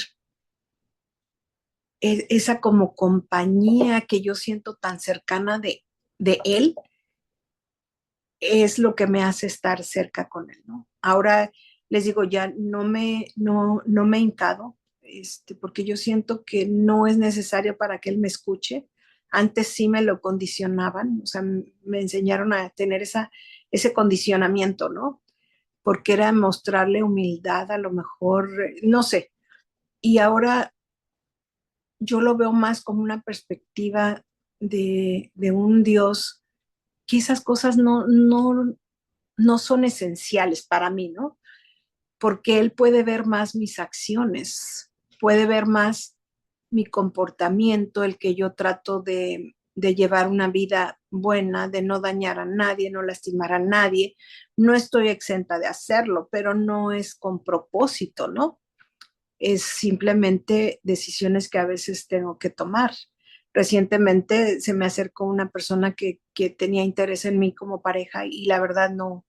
esa como compañía que yo siento tan cercana de él, es lo que me hace estar cerca con él, ¿no? Ahora les digo, ya no me he hincado, porque yo siento que no es necesario para que él me escuche. Antes sí me lo condicionaban, o sea, me enseñaron a tener ese condicionamiento, ¿no? Porque era mostrarle humildad, a lo mejor, no sé. Y ahora yo lo veo más como una perspectiva de un Dios, que esas cosas no son esenciales para mí, ¿no? Porque Él puede ver más mis acciones, puede ver más mi comportamiento, el que yo trato de llevar una vida buena, de no dañar a nadie, no lastimar a nadie. No estoy exenta de hacerlo, pero no es con propósito, ¿no? Es simplemente decisiones que a veces tengo que tomar. Recientemente se me acercó una persona que tenía interés en mí como pareja y la verdad no,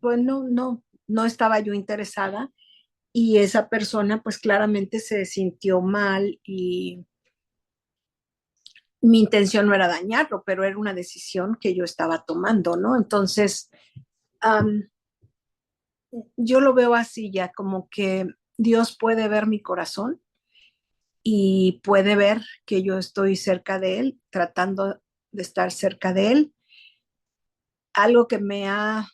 pues no estaba yo interesada, y esa persona pues claramente se sintió mal, y mi intención no era dañarlo, pero era una decisión que yo estaba tomando, ¿no? Entonces, um, yo lo veo así ya, como que Dios puede ver mi corazón y puede ver que yo estoy cerca de Él, tratando de estar cerca de Él. Algo que me ha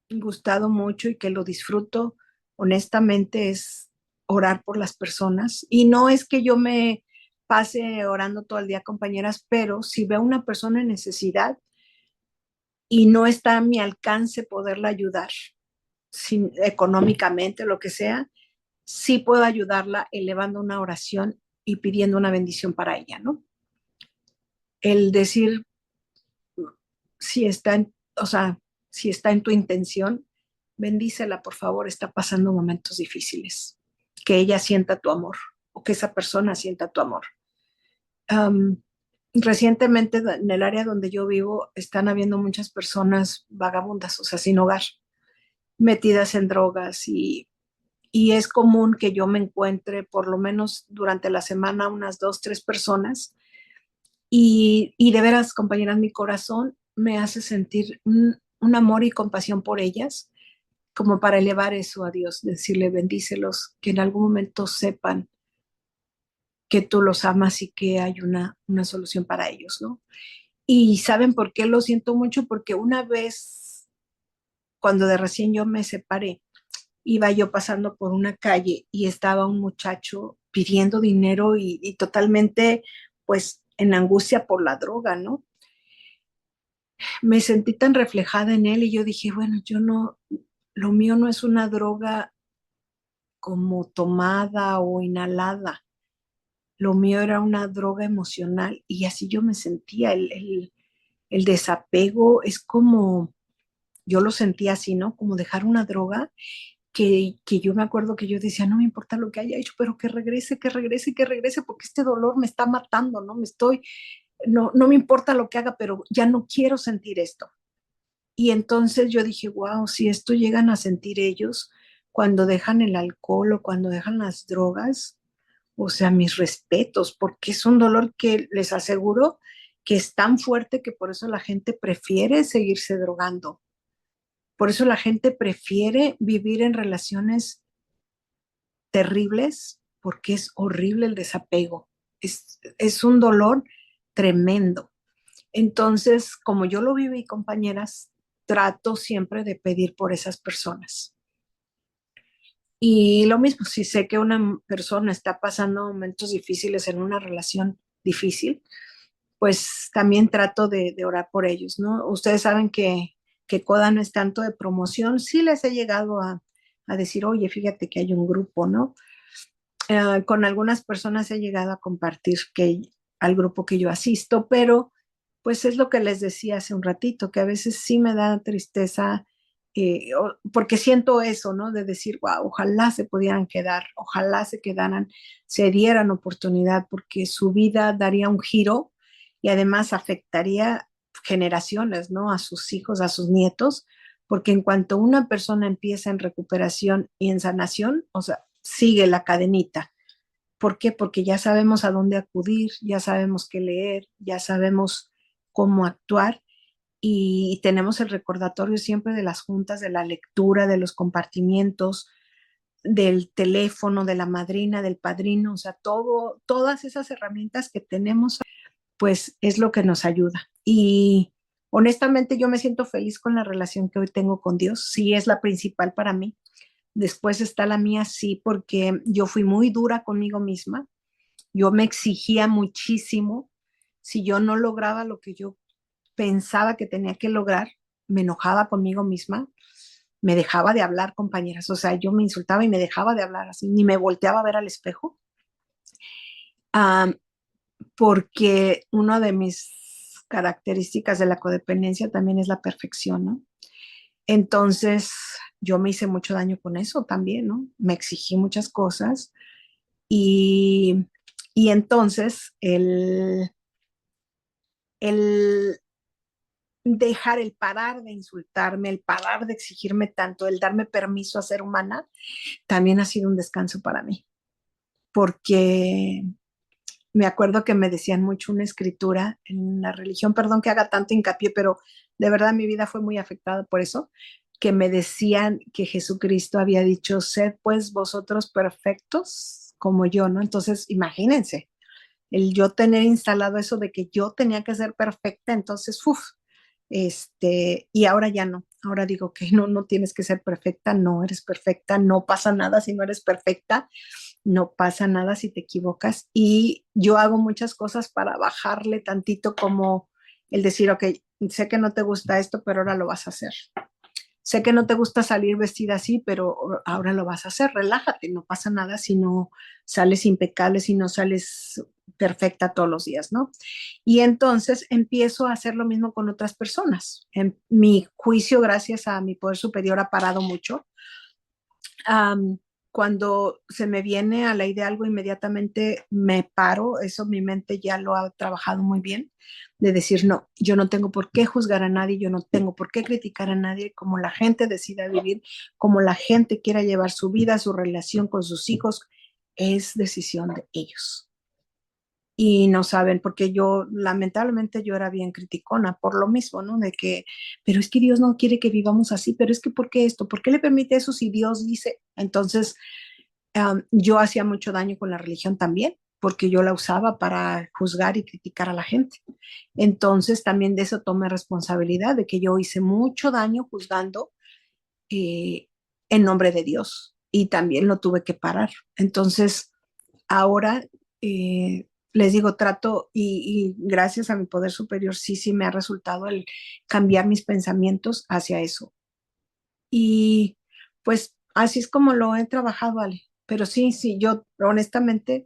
gustado mucho y que lo disfruto honestamente es orar por las personas. Y no es que yo me pase orando todo el día, compañeras, pero si veo una persona en necesidad y no está a mi alcance poderla ayudar, económicamente, lo que sea, sí puedo ayudarla elevando una oración y pidiendo una bendición para ella, ¿no? El decir, si está en, o sea, si está en tu intención, bendícela, por favor, está pasando momentos difíciles. Que ella sienta tu amor, o que esa persona sienta tu amor. Um, Recientemente en el área donde yo vivo están habiendo muchas personas vagabundas, o sea, sin hogar, metidas en drogas, y es común que yo me encuentre por lo menos durante la semana unas 2, 3 personas, y de veras, compañeras, mi corazón me hace sentir un amor y compasión por ellas, como para elevar eso a Dios, decirle bendícelos, que en algún momento sepan que tú los amas y que hay una solución para ellos, ¿no? Y ¿saben por qué lo siento mucho? Porque una vez, cuando de recién yo me separé, iba yo pasando por una calle y estaba un muchacho pidiendo dinero y totalmente, pues, en angustia por la droga, ¿no? Me sentí tan reflejada en él y yo dije, bueno, yo no, lo mío no es una droga como tomada o inhalada, lo mío era una droga emocional y así yo me sentía, el desapego es como, yo lo sentía así, ¿no? Como dejar una droga que yo me acuerdo que yo decía, no me importa lo que haya hecho, pero que regrese, que regrese, que regrese, porque este dolor me está matando, ¿no? No me importa lo que haga, pero ya no quiero sentir esto. Y entonces yo dije, wow, si esto llegan a sentir ellos cuando dejan el alcohol o cuando dejan las drogas, o sea, mis respetos, porque es un dolor que les aseguro que es tan fuerte que por eso la gente prefiere seguirse drogando. Por eso la gente prefiere vivir en relaciones terribles, porque es horrible el desapego. Es un dolor tremendo. Entonces, como yo lo viví, compañeras, trato siempre de pedir por esas personas. Y lo mismo, si sé que una persona está pasando momentos difíciles en una relación difícil, pues también trato de orar por ellos, ¿no? Ustedes saben que CODA no es tanto de promoción, sí les he llegado a decir, oye, fíjate que hay un grupo, ¿no? Con algunas personas he llegado a compartir que al grupo que yo asisto, pero pues es lo que les decía hace un ratito, que a veces sí me da tristeza, porque siento eso, ¿no? De decir, wow, ojalá se pudieran quedar, ojalá se quedaran, se dieran oportunidad, porque su vida daría un giro y además afectaría generaciones, ¿no? A sus hijos, a sus nietos, porque en cuanto una persona empieza en recuperación y en sanación, o sea, sigue la cadenita. ¿Por qué? Porque ya sabemos a dónde acudir, ya sabemos qué leer, ya sabemos cómo actuar y tenemos el recordatorio siempre de las juntas, de la lectura, de los compartimientos, del teléfono, de la madrina, del padrino, o sea, todas esas herramientas que tenemos, pues es lo que nos ayuda. Y honestamente yo me siento feliz con la relación que hoy tengo con Dios, sí es la principal para mí. Después está la mía, sí, porque yo fui muy dura conmigo misma, yo me exigía muchísimo. Si yo no lograba lo que yo pensaba que tenía que lograr, me enojaba conmigo misma, me dejaba de hablar, compañeras. O sea, yo me insultaba y me dejaba de hablar así, ni me volteaba a ver al espejo, ah, porque una de mis características de la codependencia también es la perfección, ¿no? Entonces, yo me hice mucho daño con eso también, ¿no? Me exigí muchas cosas y, y entonces el dejar, el parar de insultarme, el parar de exigirme tanto, el darme permiso a ser humana, también ha sido un descanso para mí, porque me acuerdo que me decían mucho una escritura en la religión, perdón que haga tanto hincapié, pero de verdad mi vida fue muy afectada por eso, que me decían que Jesucristo había dicho, sed pues vosotros perfectos como yo, ¿no? Entonces, imagínense, el yo tener instalado eso de que yo tenía que ser perfecta, entonces, uff, y ahora ya no, ahora digo que no, no tienes que ser perfecta, no eres perfecta, no pasa nada si no eres perfecta, no pasa nada si te equivocas y yo hago muchas cosas para bajarle tantito como el decir, ok, sé que no te gusta esto, pero ahora lo vas a hacer. Sé que no te gusta salir vestida así, pero ahora lo vas a hacer. Relájate, no pasa nada si no sales impecable, si no sales perfecta todos los días, ¿no? Y entonces empiezo a hacer lo mismo con otras personas. En mi juicio, gracias a mi poder superior, ha parado mucho. Um, Cuando se me viene a la idea algo, inmediatamente me paro, eso mi mente ya lo ha trabajado muy bien, de decir, no, yo no tengo por qué juzgar a nadie, yo no tengo por qué criticar a nadie, como la gente decida vivir, como la gente quiera llevar su vida, su relación con sus hijos, es decisión de ellos. Y no saben, porque yo, lamentablemente, yo era bien criticona por lo mismo, ¿no? De que, pero es que Dios no quiere que vivamos así, pero es que, ¿por qué esto? ¿Por qué le permite eso si Dios dice? Entonces, yo hacía mucho daño con la religión también, porque yo la usaba para juzgar y criticar a la gente. Entonces también de eso tomé responsabilidad, de que yo hice mucho daño juzgando eh, en nombre de Dios y también lo tuve que parar. Entonces ahora les digo, trato y gracias a mi poder superior sí me ha resultado el cambiar mis pensamientos hacia eso. Y pues así es como lo he trabajado, Ale. Pero sí, yo honestamente,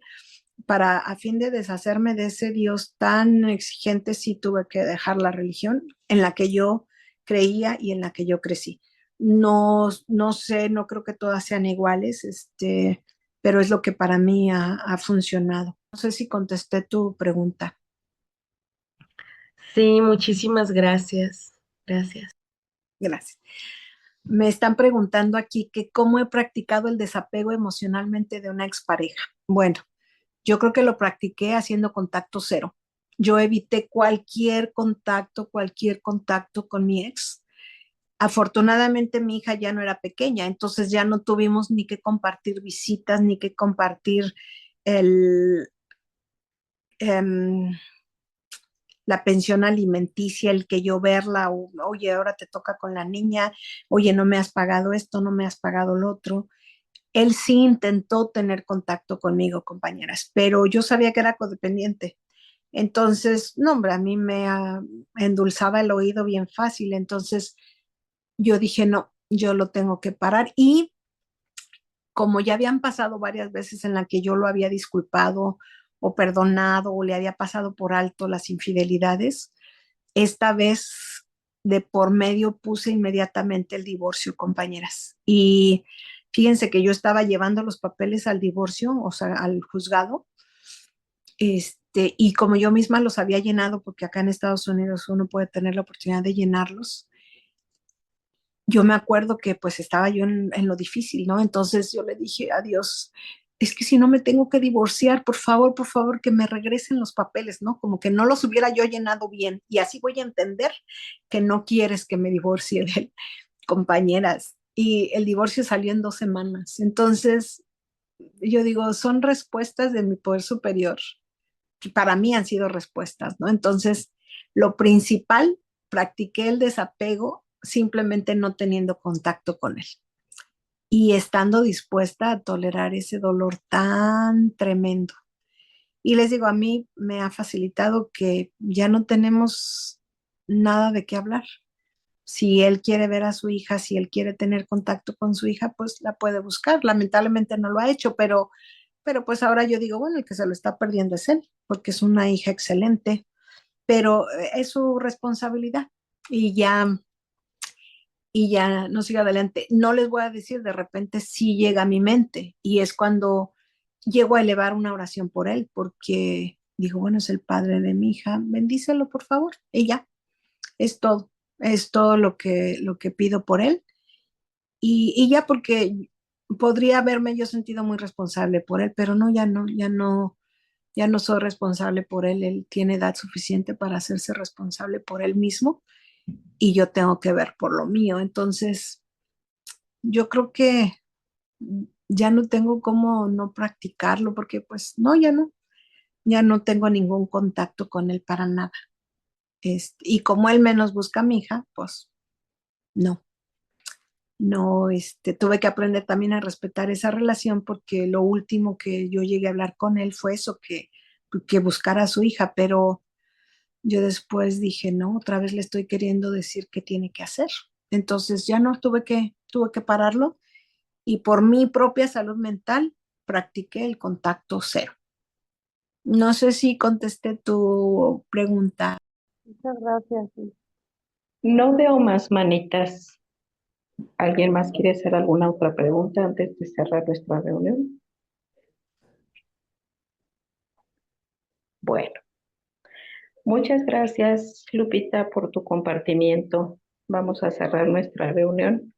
para a fin de deshacerme de ese Dios tan exigente, sí tuve que dejar la religión en la que yo creía y en la que yo crecí. No sé, no creo que todas sean iguales, pero es lo que para mí ha funcionado. No sé si contesté tu pregunta. Sí, muchísimas gracias. Gracias. Gracias. Me están preguntando aquí que cómo he practicado el desapego emocionalmente de una expareja. Bueno, yo creo que lo practiqué haciendo contacto cero. Yo evité cualquier contacto con mi ex. Afortunadamente mi hija ya no era pequeña, entonces ya no tuvimos ni que compartir visitas, ni que compartir el, em, la pensión alimenticia, el que yo verla, oye, ahora te toca con la niña, oye, no me has pagado esto, no me has pagado lo otro. Él sí intentó tener contacto conmigo, compañeras, pero yo sabía que era codependiente. Entonces, no, hombre, a mí endulzaba el oído bien fácil. Entonces, yo dije, no, yo lo tengo que parar. Y como ya habían pasado varias veces en la que yo lo había disculpado o perdonado o le había pasado por alto las infidelidades, esta vez de por medio puse inmediatamente el divorcio, compañeras. Y fíjense que yo estaba llevando los papeles al divorcio, o sea, al juzgado, y como yo misma los había llenado, porque acá en Estados Unidos uno puede tener la oportunidad de llenarlos, yo me acuerdo que pues estaba yo en lo difícil, ¿no? Entonces yo le dije a Dios, es que si no me tengo que divorciar, por favor, que me regresen los papeles, ¿no? Como que no los hubiera yo llenado bien y así voy a entender que no quieres que me divorcie de él, compañeras. Y el divorcio salió en 2 semanas. Entonces, yo digo, son respuestas de mi poder superior, que para mí han sido respuestas, ¿no? Entonces, lo principal, practiqué el desapego simplemente no teniendo contacto con él y estando dispuesta a tolerar ese dolor tan tremendo. Y les digo, a mí me ha facilitado que ya no tenemos nada de qué hablar. Si él quiere ver a su hija, si él quiere tener contacto con su hija, pues la puede buscar. Lamentablemente no lo ha hecho, pero pues ahora yo digo, bueno, el que se lo está perdiendo es él, porque es una hija excelente, pero es su responsabilidad y ya no siga adelante. No les voy a decir, de repente sí llega a mi mente y es cuando llego a elevar una oración por él, porque digo, bueno, es el padre de mi hija, bendícelo por favor. Y ya, es todo lo que pido por él. Y ya porque podría haberme yo sentido muy responsable por él, pero no, ya no soy responsable por él. Él tiene edad suficiente para hacerse responsable por él mismo y yo tengo que ver por lo mío. Entonces, yo creo que ya no tengo cómo no practicarlo porque pues no, ya no tengo ningún contacto con él para nada. Y como él menos busca a mi hija, pues no. No, tuve que aprender también a respetar esa relación porque lo último que yo llegué a hablar con él fue eso, que buscara a su hija, pero yo después dije, no, otra vez le estoy queriendo decir qué tiene que hacer. Entonces ya no tuve que pararlo y por mi propia salud mental practiqué el contacto cero. No sé si contesté tu pregunta. Muchas gracias. No veo más manitas. ¿Alguien más quiere hacer alguna otra pregunta antes de cerrar nuestra reunión? Bueno, muchas gracias, Lupita, por tu compartimiento. Vamos a cerrar nuestra reunión.